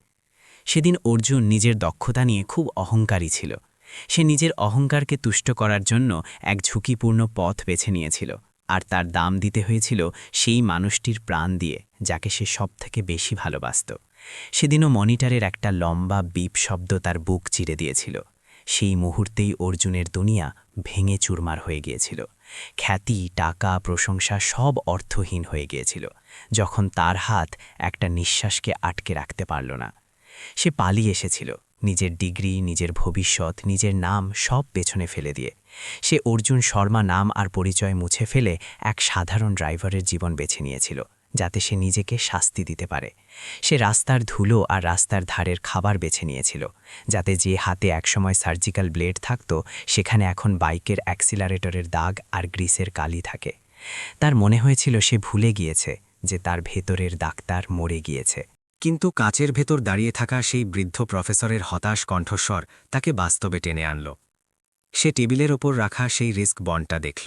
সেদিন অর্জুন নিজের দক্ষতা নিয়ে খুব অহংকারী ছিল। সে নিজের অহংকারকে তুষ্ট করার জন্য এক ঝুঁকিপূর্ণ পথ বেছে নিয়েছিল, আর তার দাম দিতে হয়েছিল সেই মানুষটির প্রাণ দিয়ে, যাকে সে সবথেকে বেশি ভালোবাসত। সেদিনও মনিটরের একটা লম্বা বিপ শব্দ তার বুক চিরে দিয়েছিল। সেই মুহূর্তেই অর্জুনের দুনিয়া ভেঙে চুরমার হয়ে গিয়েছিল। খ্যাতি, টাকা, প্রশংসা সব অর্থহীন হয়ে গিয়েছিল, যখন তার হাত একটা নিঃশ্বাসকে আটকে রাখতে পারল না। সে পালিয়ে এসেছিল, নিজের ডিগ্রি, নিজের ভবিষ্যৎ, নিজের নাম সব পেছনে ফেলে দিয়ে। সে অর্জুন শর্মা নাম আর পরিচয় মুছে ফেলে এক সাধারণ ড্রাইভারের জীবন বেছে নিয়েছিল, যাতে সে নিজেকে শাস্তি দিতে পারে। সে রাস্তার ধুলো আর রাস্তার ধারের খাবার বেছে নিয়েছিল, যাতে যে হাতে একসময় সার্জিক্যাল ব্লেড থাকত, সেখানে এখন বাইকের অ্যাক্সিলারেটরের দাগ আর গ্রিসের কালি থাকে। তার মনে হয়েছিল সে ভুলে গিয়েছে যে তার ভেতরের ডাক্তার মরে গিয়েছে। কিন্তু কাচের ভেতর দাঁড়িয়ে থাকা সেই বৃদ্ধ প্রফেসরের হতাশ কণ্ঠস্বর তাকে বাস্তবে টেনে আনল। সে টেবিলের ওপর রাখা সেই রিস্ক বন্ডটা দেখল।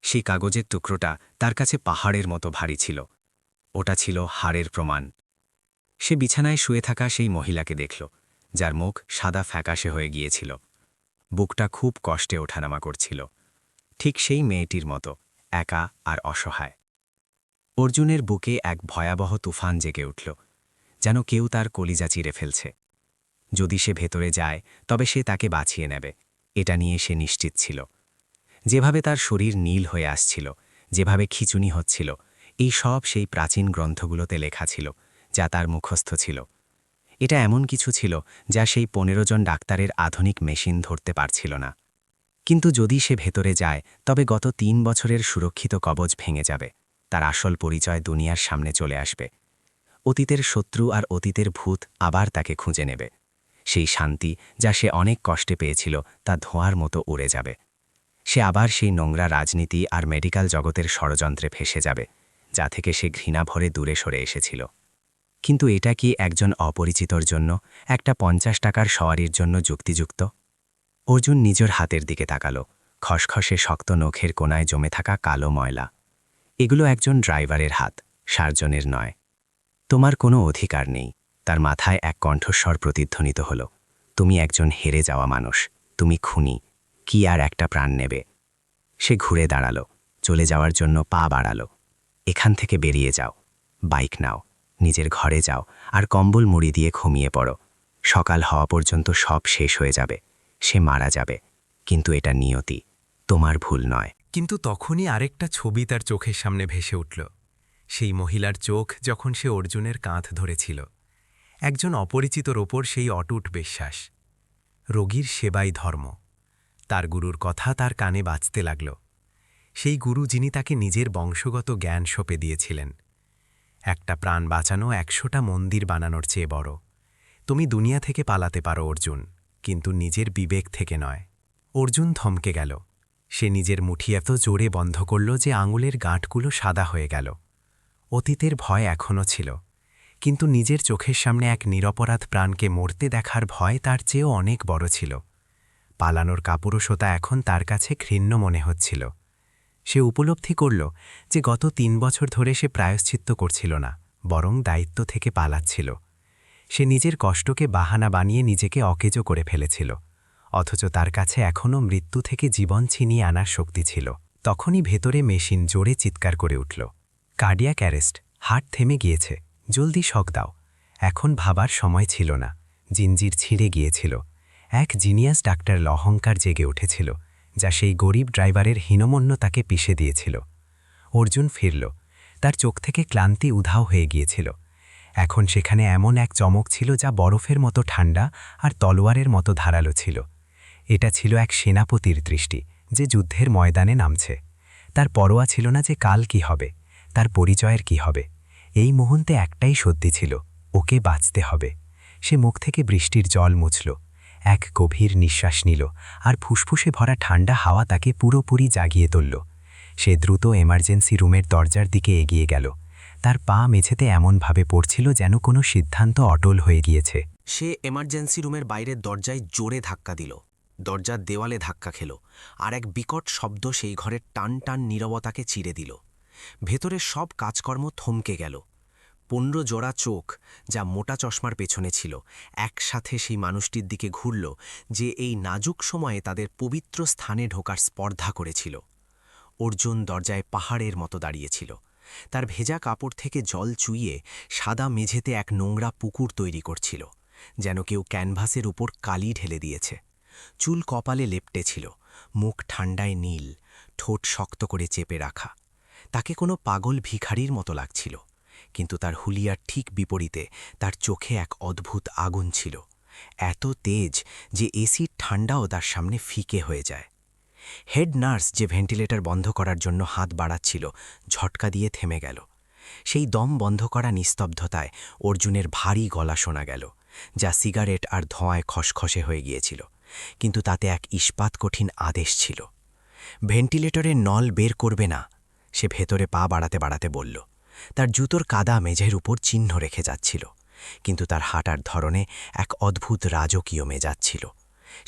সেই কাগজের টুকরোটা তার কাছে পাহাড়ের মতো ভারী ছিল। ওটা ছিল হারের প্রমাণ। সে বিছানায় শুয়ে থাকা সেই মহিলাকে দেখল, যার মুখ সাদা ফ্যাকাশে হয়ে গিয়েছিল। বুকটা খুব কষ্টে ওঠানামা করছিল, ঠিক সেই মেয়েটির মতো, একা আর অসহায়। অর্জুনের বুকে এক ভয়াবহ তুফান জেগে উঠল, যেন কেউ তার কলিজা চিরে ফেলছে। যদি সে ভেতরে যায়, তবে সে তাকে বাঁচিয়ে নেবে, এটা নিয়ে সে নিশ্চিত ছিল। যেভাবে তার শরীর নীল হয়ে আসছিল, যেভাবে খিঁচুনি হচ্ছিল, এই সব সেই প্রাচীন গ্রন্থগুলোতে লেখা ছিল, যা তার মুখস্থ ছিল। এটা এমন কিছু ছিল যা সেই 15 জন ডাক্তারের আধুনিক মেশিন ধরতে পারছিল না। কিন্তু যদি সে ভেতরে যায়, তবে গত 3 বছরের সুরক্ষিত কবচ ভেঙে যাবে। তার আসল পরিচয় দুনিয়ার সামনে চলে আসবে। অতীতের শত্রু আর অতীতের ভূত আবার তাকে খুঁজে নেবে। সেই শান্তি যা সে অনেক কষ্টে পেয়েছিল তা ধোঁয়ার মতো উড়ে যাবে। সে আবার সেই নোংরা রাজনীতি আর মেডিকেল জগতের ষড়যন্ত্রে ফেসে যাবে, যা থেকে সে ঘৃণা ভরে দূরে সরে এসেছিল। কিন্তু এটা কি একজন অপরিচিতর জন্য, একটা 50 টাকার সওয়ারির জন্য যুক্তিযুক্ত? অর্জুন নিজের হাতের দিকে তাকালো। খসখসে শক্ত নখের কোনায় জমে থাকা কালো ময়লা। এগুলো একজন ড্রাইভারের হাত, সার্জনের নয়। তোমার কোনো অধিকার নেই। তার মাথায় এক কণ্ঠস্বর প্রতিধ্বনিত হল। তুমি একজন হেরে যাওয়া মানুষ। তুমি খুনি। কি আর একটা প্রাণ নেবে? সে ঘুরে দাঁড়ালো, চলে যাওয়ার জন্য পা বাড়ালো। এখান থেকে বেরিয়ে যাও। বাইক নাও, নিজের ঘরে যাও আর কম্বল মুড়ি দিয়ে ঘুমিয়ে পড়ো। সকাল হওয়া পর্যন্ত সব শেষ হয়ে যাবে। সে মারা যাবে, কিন্তু এটা নিয়তি, তোমার ভুল নয়। কিন্তু তখনই আরেকটা ছবি তার চোখের সামনে ভেসে উঠল। সেই মহিলার চোখ যখন সে অর্জুনের কাঁধ ধরেছিল। একজন অপরিচিতর ওপর সেই অটুট বিশ্বাস। রোগীর সেবাই ধর্ম। তার গুরুর কথা তার কানে বাজতে লাগল। সেই গুরু যিনি তাকে নিজের বংশগত জ্ঞান সঁপে দিয়েছিলেন। একটা প্রাণ বাঁচানো 100টা মন্দির বানানোর চেয়ে বড়। তুমি দুনিয়া থেকে পালাতে পারো অর্জুন, কিন্তু নিজের বিবেক থেকে নয়। অর্জুন থমকে গেল। সে নিজের মুঠি এত জোরে বন্ধ করল যে আঙুলের গাঁটগুলো সাদা হয়ে গেল। অতীতের ভয় এখনও ছিল, কিন্তু নিজের চোখের সামনে এক নিরপরাধ প্রাণকে মরতে দেখার ভয় তার চেয়েও অনেক বড় ছিল। পালানোর কাপুরুষতা এখন তার কাছে ঘৃণ্য মনে হচ্ছিল। সে উপলব্ধি করল যে গত 3 বছর ধরে সে প্রায়শ্চিত্ত করছিল না, বরং দায়িত্ব থেকে পালাচ্ছিল। সে নিজের কষ্টকে বাহানা বানিয়ে নিজেকে অকেজো করে ফেলেছিল, অথচ তার কাছে এখনও মৃত্যু থেকে জীবন ছিনিয়ে আনার শক্তি ছিল। তখনই ভেতরে মেশিন জোরে চিৎকার করে উঠল। কার্ডিয়াক অ্যারেস্ট, হার্ট থেমে গিয়েছে, জলদি শক দাও। এখন ভাবার সময় ছিল না। জিঞ্জির ছিঁড়ে গিয়েছিল। এক জিনিয়াস ডাক্তার অহংকার জেগে উঠেছিল, যা সেই গরিব ড্রাইভারের হীনমন্য তাকে পিষে দিয়েছিল। অর্জুন ফিরল। তার চোখ থেকে ক্লান্তি উধাও হয়ে গিয়েছিল। এখন সেখানে এমন এক চমক ছিল যা বরফের মতো ঠান্ডা আর তলোয়ারের মতো ধারালো ছিল। এটা ছিল এক সেনাপতির দৃষ্টি, যে যুদ্ধের ময়দানে নামছে। তার পরোয়া ছিল না যে কাল কি হবে, তার পরিচয়ের কি হবে। এই মুহূর্তে একটাই সত্যি ছিল, ওকে বাঁচতে হবে। সে মুখ থেকে বৃষ্টির জল মুছল, এক গভীর নিঃশ্বাস নিল, আর ফুসফুসে ভরা ঠান্ডা হাওয়া তাকে পুরোপুরি জাগিয়ে তুলল। সে দ্রুত এমার্জেন্সি রুমের দরজার দিকে এগিয়ে গেল। তার পা মেঝেতে এমনভাবে পড়ছিল যেন কোনো সিদ্ধান্ত অটল হয়ে গিয়েছে। সে এমার্জেন্সি রুমের বাইরের দরজায় জোরে ধাক্কা দিল। দরজার দেওয়ালে ধাক্কা খেল, আর এক বিকট শব্দ সেই ঘরের টান টান নীরবতাকে চিরে দিল। ভেতরের সব কাজকর্ম থমকে গেল। 15 জোড়া চোখ, যা মোটা চশমার পেছনে ছিল, একসাথে সেই মানুষটির দিকে ঘুরল, যে এই নাজুক সময়ে তাদের পবিত্র স্থানে ঢোকার স্পর্ধা করেছিল। অর্জুন দরজায় পাহাড়ের মতো দাঁড়িয়েছিল। তার ভেজা কাপড় থেকে জল চুইয়ে সাদা মেঝেতে এক নোংরা পুকুর তৈরি করছিল, যেন কেউ ক্যানভাসের উপর কালি ঢেলে দিয়েছে। চুল কপালে লেপটে ছিল, মুখ ঠান্ডায় নীল, ঠোঁট শক্ত করে চেপে রাখা। তাকে কোনো পাগল ভিখারির মতো লাগছিল, কিন্তু তার হুলিয়ার ঠিক বিপরীতে তার চোখে এক অদ্ভুত আগুন ছিল, এত তেজ যে এসির ঠান্ডাও তার সামনে ফিকে হয়ে যায়। হেড নার্স যে ভেন্টিলেটর বন্ধ করার জন্য হাত বাড়াচ্ছিল, ঝটকা দিয়ে থেমে গেল। সেই দম বন্ধ করা নিস্তব্ধতায় অর্জুনের ভারী গলা শোনা গেল, যা সিগারেট আর ধোঁয়ায় খসখসে হয়ে গিয়েছিল, কিন্তু তাতে এক ইস্পাত কঠিন আদেশ ছিল। ভেন্টিলেটরের নল বের করবে না, সে ভেতরে পা বাড়াতে বাড়াতে বলল। তার জুতোর কাদা মেঝের উপর চিহ্ন রেখে যাচ্ছিল, কিন্তু তার হাঁটার ধরনে এক অদ্ভুত রাজকীয় মেজাজ ছিল।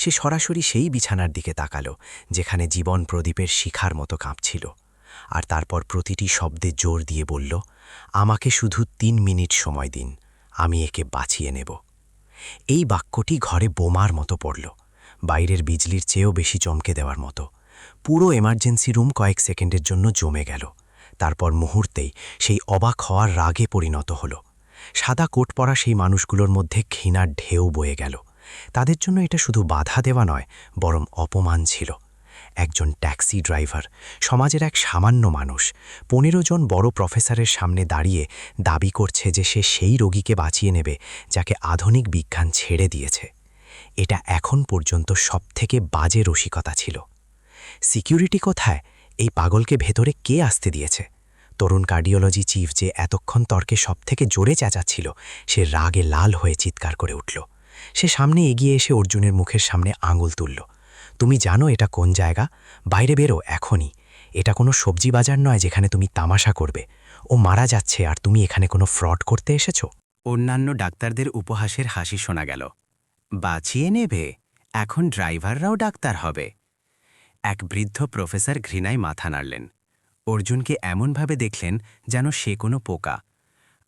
সে সরাসরি সেই বিছানার দিকে তাকালো, যেখানে জীবন প্রদীপের শিখার মতো কাঁপছিল, আর তারপর প্রতিটি শব্দে জোর দিয়ে বলল, আমাকে শুধু 3 মিনিট সময় দিন, আমি একে বাঁচিয়ে নেব। এই বাক্যটি ঘরে বোমার মতো পড়ল, বাইরের বিজলির চেয়েও বেশি চমকে দেওয়ার মতো। পুরো এমার্জেন্সি রুম কয়েক সেকেন্ডের জন্য জমে গেল। তারপর মুহূর্তেই সেই অবাক হওয়ার রাগে পরিণত হল। সাদা কোট পরা সেই মানুষগুলোর মধ্যে ঘৃণার ঢেউ বয়ে গেল। তাদের জন্য এটা শুধু বাধা দেওয়া নয়, বরং অপমান ছিল। একজন ট্যাক্সি ড্রাইভার, সমাজের এক সামান্য মানুষ ১৫ জন বড় প্রফেসরের সামনে দাঁড়িয়ে দাবি করছে যে সে সেই রোগীকে বাঁচিয়ে নেবে যাকে আধুনিক বিজ্ঞান ছেড়ে দিয়েছে। এটা এখন পর্যন্ত সবথেকে বাজে রসিকতা ছিল। সিকিউরিটি কোথায়? এই পাগলকে ভেতরে কে আসতে দিয়েছে? তরুণ কার্ডিওলজি চিফ, যে এতক্ষণ তর্কে সবথেকে জোরে চেঁচাচ্ছিল, সে রাগে লাল হয়ে চিৎকার করে উঠল। সে সামনে এগিয়ে এসে অর্জুনের মুখের সামনে আঙুল তুলল। তুমি জানো এটা কোন জায়গা? বাইরে বেরো এখনই। এটা কোনো সবজি বাজার নয় যেখানে তুমি তামাশা করবে। ও মারা যাচ্ছে আর তুমি এখানে কোনো ফ্রড করতে এসেছো? অন্যান্য ডাক্তারদের উপহাসের হাসি শোনা গেল। বাঁচিয়ে নেবে? এখন ড্রাইভাররাও ডাক্তার হবে? এক বৃদ্ধ প্রফেসর ঘৃণায় মাথা নাড়লেন। অর্জুনকে এমনভাবে দেখলেন যেন সে কোনো পোকা।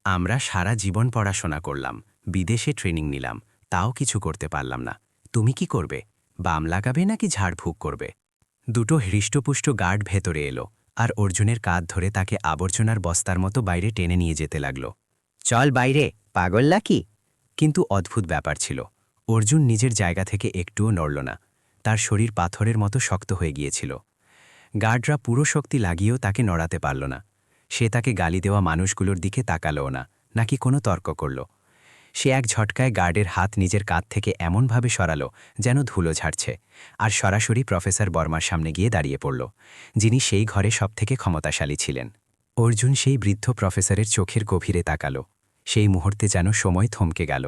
আমরা সারা জীবন পড়াশোনা করলাম, বিদেশে ট্রেনিং নিলাম, তাও কিছু করতে পারলাম না। তুমি কি করবে? বাম লাগাবে নাকি ঝাড়ফুঁক করবে? দুটো হৃষ্টপুষ্ট গার্ড ভেতরে এলো আর অর্জুনের কাঁধ ধরে তাকে আবর্জনার বস্তার মতো বাইরে টেনে নিয়ে যেতে লাগল। চল বাইরে, পাগল নাকি? কিন্তু অদ্ভুত ব্যাপার ছিল, অর্জুন নিজের জায়গা থেকে একটুও নড়ল না। তার শরীর পাথরের মতো শক্ত হয়ে গিয়েছিল। গার্ডরা পুরো শক্তি লাগিয়েও তাকে নড়াতে পারল না। সে তাকে গালি দেওয়া মানুষগুলোর দিকে তাকালও না, নাকি কোনো তর্ক করল। সে এক ঝটকায় গার্ডের হাত নিজের কাঁধ থেকে এমনভাবে সরালো যেন ধুলো ঝাড়ছে, আর সরাসরি প্রফেসর বর্মার সামনে গিয়ে দাঁড়িয়ে পড়ল, যিনি সেই ঘরে সবথেকে ক্ষমতাশালী ছিলেন। অর্জুন সেই বৃদ্ধ প্রফেসরের চোখের গভীরে তাকালো। সেই মুহূর্তে যেন সময় থমকে গেল।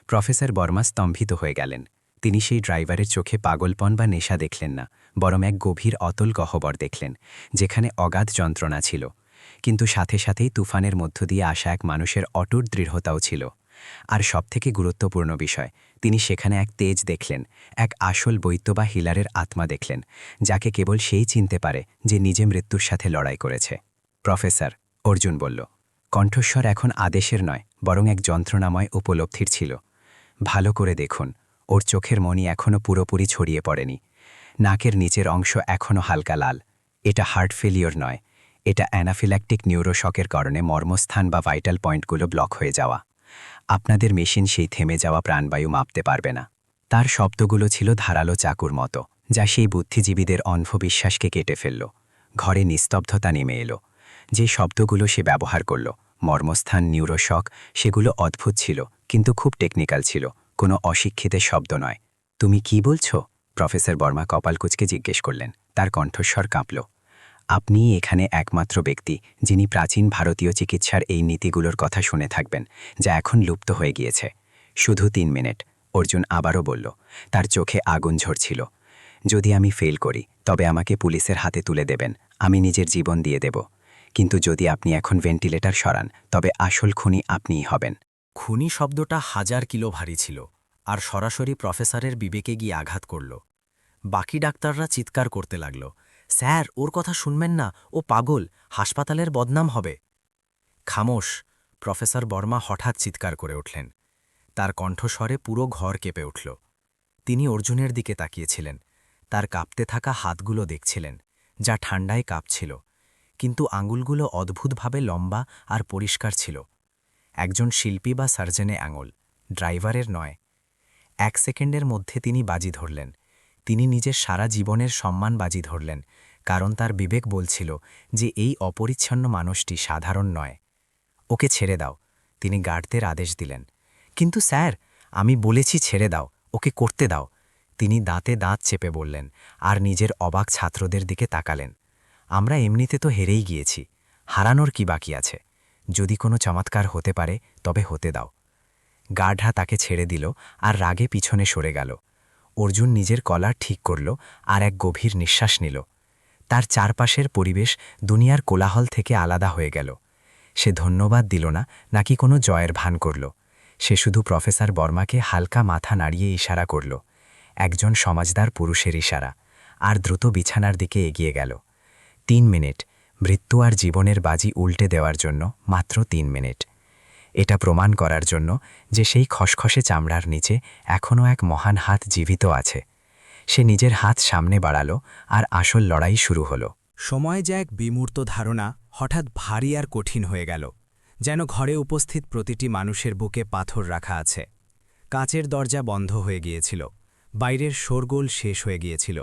প্রফেসর বর্মা স্তম্ভিত হয়ে গেলেন। তিনি সেই ড্রাইভারের চোখে পাগলপন বা নেশা দেখলেন না, বরং এক গভীর অতল গহ্বর দেখলেন, যেখানে অগাধ যন্ত্রণা ছিল, কিন্তু সাথে সাথেই তুফানের মধ্য দিয়ে আসা এক মানুষের অটুট দৃঢ়তাও ছিল। আর সবথেকে গুরুত্বপূর্ণ বিষয়, তিনি সেখানে এক তেজ দেখলেন, এক আসল বৈদ্য বা হিলারের আত্মা দেখলেন, যাকে কেবল সেই চিনতে পারে যে নিজে মৃত্যুর সাথে লড়াই করেছে। প্রফেসর, অর্জুন বলল। কণ্ঠস্বর এখন আদেশের নয়, বরং এক যন্ত্রণাময় উপলব্ধির ছিল। ভালো করে দেখুন, ওর চোখের মণি এখনও পুরোপুরি ছড়িয়ে পড়েনি। নাকের নিচের অংশ এখনও হালকা লাল। এটা হার্ট ফেলিওর নয়, এটা অ্যানাফিল্যাকটিক নিউরোশকের কারণে মর্মস্থান বা ভাইটাল পয়েন্টগুলো ব্লক হয়ে যাওয়া। আপনাদের মেশিন সেই থেমে যাওয়া প্রাণবায়ু মাপতে পারবে না। তার শব্দগুলো ছিল ধারালো চাকুর মতো, যা সেই বুদ্ধিজীবীদের অন্ধবিশ্বাসকে কেটে ফেলল। ঘরে নিস্তব্ধতা নেমে এলো। যে শব্দগুলো সে ব্যবহার করল, মর্মস্থান, নিউরোশক, সেগুলো অদ্ভুত ছিল, কিন্তু খুব টেকনিক্যাল ছিল, কোনো অশিক্ষিতের শব্দ নয়। তুমি কি বলছো? প্রফেসর বর্মা কপাল কুঁচকে জিজ্ঞেস করলেন। তার কণ্ঠস্বর কাঁপল। আপনি এখানে একমাত্র ব্যক্তি যিনি প্রাচীন ভারতীয় চিকিৎসার এই নীতিগুলোর কথা শুনে থাকবেন, যা এখন লুপ্ত হয়ে গিয়েছে। শুধু ৩ মিনিট, অর্জুন আবারও বলল। তার চোখে আগুন ঝরছিল। যদি আমি ফেল করি, তবে আমাকে পুলিশের হাতে তুলে দেবেন, আমি নিজের জীবন দিয়ে দেব। কিন্তু যদি আপনি এখন ভেন্টিলেটর সরান, তবে আসল খুনি আপনিই হবেন। খুনি শব্দটা 1000 কিলো ভারী ছিল, আর সরাসরি প্রফেসরের বিবেকে গিয়ে আঘাত করল। বাকি ডাক্তাররা চিৎকার করতে লাগল, স্যার, ওর কথা শুনবেন না, ও পাগল, হাসপাতালের বদনাম হবে। খামোশ! প্রফেসর বর্মা হঠাৎ চিৎকার করে উঠলেন। তার কণ্ঠস্বরে পুরো ঘর কেঁপে উঠল। তিনি অর্জুনের দিকে তাকিয়েছিলেন, তার কাঁপতে থাকা হাতগুলো দেখছিলেন, যা ঠান্ডায় কাঁপছিল, কিন্তু আঙুলগুলো অদ্ভুতভাবে লম্বা আর পরিষ্কার ছিল। একজন শিল্পী বা সার্জনে আঙুল, ড্রাইভারের নয়। 1 সেকেন্ডের মধ্যে তিনি বাজি ধরলেন। তিনি নিজের সারা জীবনের সম্মান বাজি ধরলেন, কারণ তার বিবেক বলছিল যে এই অপরিচ্ছন্ন মানুষটি সাধারণ নয়। ওকে ছেড়ে দাও, তিনি গার্ডদের আদেশ দিলেন। কিন্তু স্যার, আমি বলেছি ছেড়ে দাও, ওকে করতে দাও, তিনি দাঁতে দাঁত চেপে বললেন, আর নিজের অবাক ছাত্রদের দিকে তাকালেন। আমরা এমনিতে তো হেরেই গিয়েছি, হারানোর কি বাকি আছে? যদি কোনো চমৎকার হতে পারে, তবে হতে দাও। গার্ডরা তাকে ছেড়ে দিল আর রাগে পিছনে সরে গেল। অর্জুন নিজের কলার ঠিক করল আর এক গভীর নিঃশ্বাস নিল। তার চারপাশের পরিবেশ দুনিয়ার কোলাহল থেকে আলাদা হয়ে গেল। সে ধন্যবাদ দিল না, নাকি কোনো জয়ের ভান করল। সে শুধু প্রফেসর বর্মাকে হালকা মাথা নাড়িয়ে ইশারা করল, একজন সমাজদার পুরুষের ইশারা, আর দ্রুত বিছানার দিকে এগিয়ে গেল। 3 মিনিট, মৃত্যু আর জীবনের বাজি উল্টে দেওয়ার জন্য মাত্র 3 মিনিট। এটা প্রমাণ করার জন্য যে সেই খসখসে চামড়ার নিচে এখনও এক মহান হাত জীবিত আছে। সে নিজের হাত সামনে বাড়ালো, আর আসল লড়াই শুরু হলো। সময় যে এক বিমূর্ত ধারণা হঠাৎ ভারী আর কঠিন হয়ে গেল, যেন ঘরে উপস্থিত প্রতিটি মানুষের বুকে পাথর রাখা আছে। কাচের দরজা বন্ধ হয়ে গিয়েছিল, বাইরের শোরগোল শেষ হয়ে গিয়েছিল,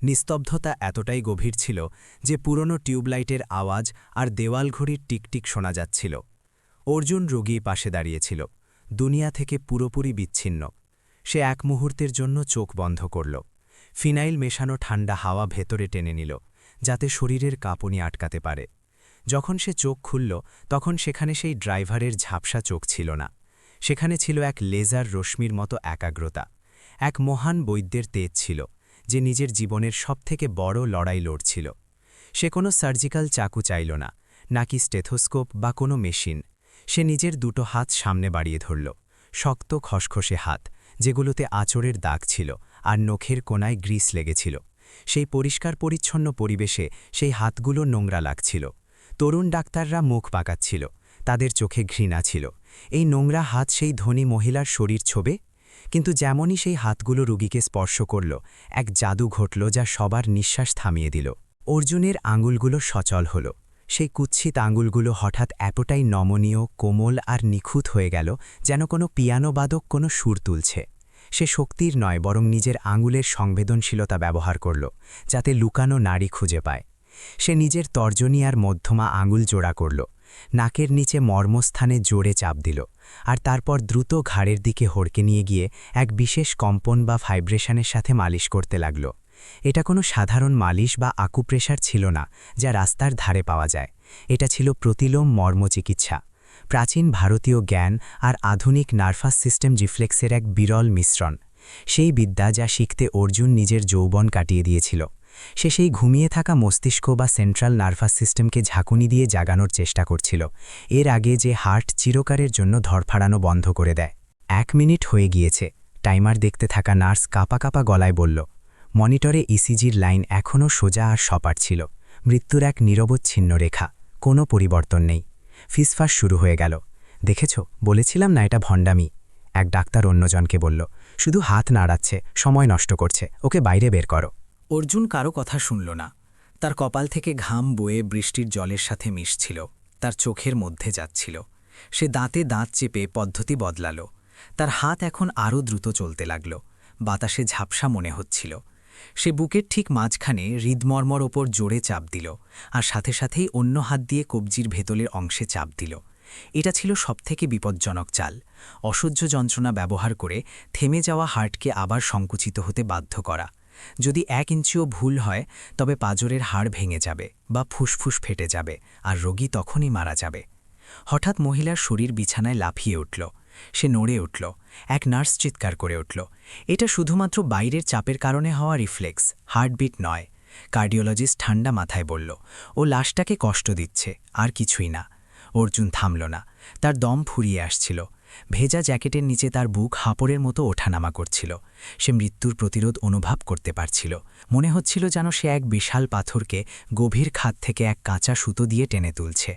নিস্তব্ধতা এতটাই গভীর ছিল যে পুরনো টিউবলাইটের আওয়াজ আর দেওয়াল ঘড়ির টিকটিক শোনা যাচ্ছিল। অর্জুন রোগী পাশে দাঁড়িয়েছিল, দুনিয়া থেকে পুরোপুরি বিচ্ছিন্ন। সে এক মুহূর্তের জন্য চোখ বন্ধ করল। ফিনাইল মেশানো ঠান্ডা হাওয়া ভেতরে টেনে নিল, যাতে শরীরের কাঁপুনি আটকাতে পারে। যখন সে চোখ খুলল তখন সেখানে সেই ড্রাইভারের ঝাপসা চোখ ছিল না। সেখানে ছিল এক লেজার রশ্মির মতো একাগ্রতা। এক মহান বৈদ্যের তেজ ছিল, যে নিজের জীবনের সবথেকে বড় লড়াই লড়ছিল। সে কোনো সার্জিক্যাল চাকু চাইল না, নাকি স্টেথোস্কোপ বা কোনো মেশিন। সে নিজের দুটো হাত সামনে বাড়িয়ে ধরল, শক্ত খসখসে হাত, যেগুলোতে আঁচড়ের দাগ ছিল আর নখের কোনায় গ্রিস লেগেছিল। সেই পরিষ্কার পরিচ্ছন্ন পরিবেশে সেই হাতগুলো নোংরা লাগছিল। তরুণ ডাক্তাররা মুখ পাকাচ্ছিল, তাদের চোখে ঘৃণা ছিল। এই নোংরা হাত সেই ধনী মহিলার শরীর ছোবে? কিন্তু যেমনই সেই হাতগুলো রোগীকে স্পর্শ করল, এক জাদু ঘটল যা সবার নিঃশ্বাস থামিয়ে দিল। অর্জুনের আঙুলগুলো সচল হল। সেই কুৎসিত আঙুলগুলো হঠাৎ এতটাই নমনীয়, কোমল আর নিখুঁত হয়ে গেল, যেন কোনো পিয়ানোবাদক কোনো সুর তুলছে। সে শক্তির নয়, বরং নিজের আঙুলের সংবেদনশীলতা ব্যবহার করল, যাতে লুকানো নাড়ি খুঁজে পায়। সে নিজের তর্জনী আর মধ্যমা আঙুল জোড়া করল, নাকের নিচে মর্মস্থানে জোরে চাপ দিল, আর তারপর দ্রুত ঘাড়ের দিকে হড়কে নিয়ে গিয়ে এক বিশেষ কম্পন বা ভাইব্রেশনের সাথে মালিশ করতে লাগল। এটা কোনো সাধারণ মালিশ বা আকুপ্রেশার ছিল না, যা রাস্তার ধারে পাওয়া যায়। এটা ছিল প্রতিলোম মর্মচিকিৎসা, প্রাচীন ভারতীয় জ্ঞান আর আধুনিক নার্ভাস সিস্টেম রিফ্লেক্সের এক বিরল মিশ্রণ। সেই বিদ্যা যা শিখতে অর্জুন নিজের যৌবন কাটিয়ে দিয়েছিল। সে সেই ঘুমিয়ে থাকা মস্তিষ্ক বা সেন্ট্রাল নার্ভাস সিস্টেমকে ঝাঁকুনি দিয়ে জাগানোর চেষ্টা করছিল, এর আগে যে হার্ট চিরকারের জন্য ধরফাড়ানো বন্ধ করে দেয়। 1 মিনিট হয়ে গিয়েছে, টাইমার দেখতে থাকা নার্স কাঁপা কাঁপা গলায় বলল। মনিটরে ইসিজির লাইন এখনও সোজা আর সপাট ছিল। মৃত্যুর এক নিরবচ্ছিন্ন রেখা, কোনো পরিবর্তন নেই। ফিসফাস শুরু হয়ে গেল। দেখেছ, বলেছিলাম না এটা ভণ্ডামি। এক ডাক্তার অন্যজনকে বলল, শুধু হাত নাড়াচ্ছে, সময় নষ্ট করছে, ওকে বাইরে বের করো। অর্জুন কারো কথা শুনল না। তার কপাল থেকে ঘাম বয়ে বৃষ্টির জলের সাথে মিশছিল, তার চোখের মধ্যে যাচ্ছিল। সে দাঁতে দাঁত চেপে পদ্ধতি বদলাল। তার হাত এখন আরও দ্রুত চলতে লাগল, বাতাসে ঝাপসা মনে হচ্ছিল। সে বুকের ঠিক মাঝখানে হৃদমর্মর ওপর জোরে চাপ দিল, আর সাথে সাথেই অন্য হাত দিয়ে কবজির ভেতরের অংশে চাপ দিল। এটা ছিল সবথেকে বিপজ্জনক চাল, অসহ্য যন্ত্রণা ব্যবহার করে থেমে যাওয়া হার্টকে আবার সংকুচিত হতে বাধ্য করা। যদি 1 ইঞ্চিও ভুল হয়, তবে পাঁজরের হাড় ভেঙে যাবে বা ফুসফুস ফেটে যাবে, আর রোগী তখনই মারা যাবে। হঠাৎ মহিলার শরীর বিছানায় লাফিয়ে উঠল। সে নড়ে উঠল। এক নার্স চিৎকার করে উঠল। এটা শুধুমাত্র বাইরের চাপের কারণে হওয়া রিফ্লেক্স, হার্টবিট নয়। কার্ডিওলজিস্ট ঠান্ডা মাথায় বলল, ও লাশটাকে কষ্ট দিচ্ছে, আর কিছুই না। অর্জুন থামল না, তার দম ফুরিয়ে আসছিল। ভেজা জ্যাকেটের নিচে তার বুক হাঁপড়ের মতো ওঠানামা করছিল। সে মৃত্যুর প্রতিরোধ অনুভব করতে পারছিল। মনে হচ্ছিল যেন সে এক বিশাল পাথরকে গভীর খাদ থেকে এক কাঁচা সুতো দিয়ে টেনে তুলছে।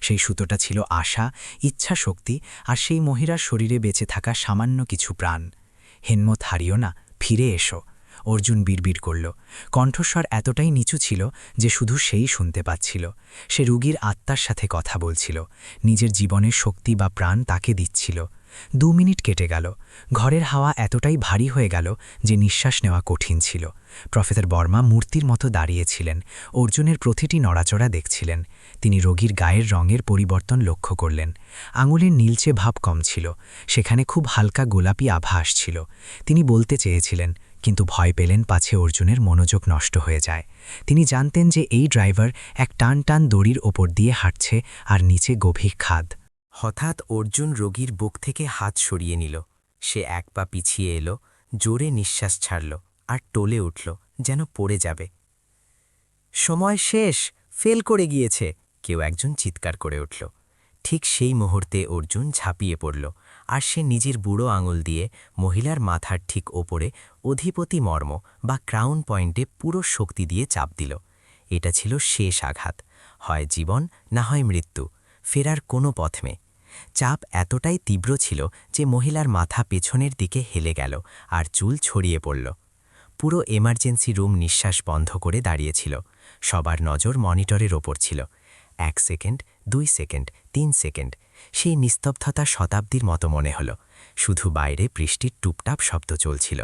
সেই সুতোটা ছিল আশা, ইচ্ছা শক্তি, আর সেই মহিলার শরীরে বেঁচে থাকা সামান্য কিছু প্রাণ। হিম্মত হারিও না, ফিরে এসো, অর্জুন বিড়বিড় করল। কণ্ঠস্বর এতটাই নিচু ছিল যে শুধু সেই শুনতে পাচ্ছিল। সে রোগীর আত্মার সাথে কথা বলছিল, নিজের জীবনের শক্তি বা প্রাণ তাকে দিচ্ছিল। 2 মিনিট কেটে গেল। ঘরের হাওয়া এতটাই ভারী হয়ে গেল যে নিঃশ্বাস নেওয়া কঠিন ছিল। প্রফেসর বর্মা মূর্তির মতো দাঁড়িয়েছিলেন, অর্জুনের প্রতিটি নড়াচড়া দেখছিলেন। তিনি রোগীর গায়ের রঙের পরিবর্তন লক্ষ্য করলেন। আঙুলের নীলচে ভাব কম ছিল, সেখানে খুব হালকা গোলাপি আভা আসছিল। তিনি বলতে চেয়েছিলেন, কিন্তু ভয় পেলেন পাছে অর্জুনের মনোযোগ নষ্ট হয়ে যায়। তিনি জানতেন যে এই ড্রাইভার এক টান টান দড়ির ওপর দিয়ে হাঁটছে, আর নিচে গভীর খাদ। হঠাৎ অর্জুন রোগীর বুক থেকে হাত সরিয়ে নিল। সে 1 পা পিছিয়ে এলো, জোরে নিঃশ্বাস ছাড়ল, আর টলে উঠল, যেন পড়ে যাবে। সময় শেষ, ফেল করে গিয়েছে, কেউ একজন চিৎকার করে উঠল। ঠিক সেই মুহূর্তে অর্জুন ঝাঁপিয়ে পড়ল, আর সে নিজের বুড়ো আঙুল দিয়ে মহিলার মাথার ঠিক ওপরে অধিপতি মর্ম বা ক্রাউন পয়েন্টে পুরো শক্তি দিয়ে চাপ দিল। এটা ছিল শেষ আঘাত, হয় জীবন না হয় মৃত্যু, ফেরার কোনো পথ নেই। চাপ এতটাই তীব্র ছিল যে মহিলার মাথা পেছনের দিকে হেলে গেল, আর চুল ছড়িয়ে পড়ল। পুরো এমার্জেন্সি রুম নিঃশ্বাস বন্ধ করে দাঁড়িয়েছিল। সবার নজর মনিটরের ওপর ছিল। 1 সেকেন্ড, 2 সেকেন্ড, 3 সেকেন্ড। সেই নিস্তব্ধতা শতাব্দীর মতো মনে হল। শুধু বাইরে বৃষ্টির টুপটাপ শব্দ চলছিল।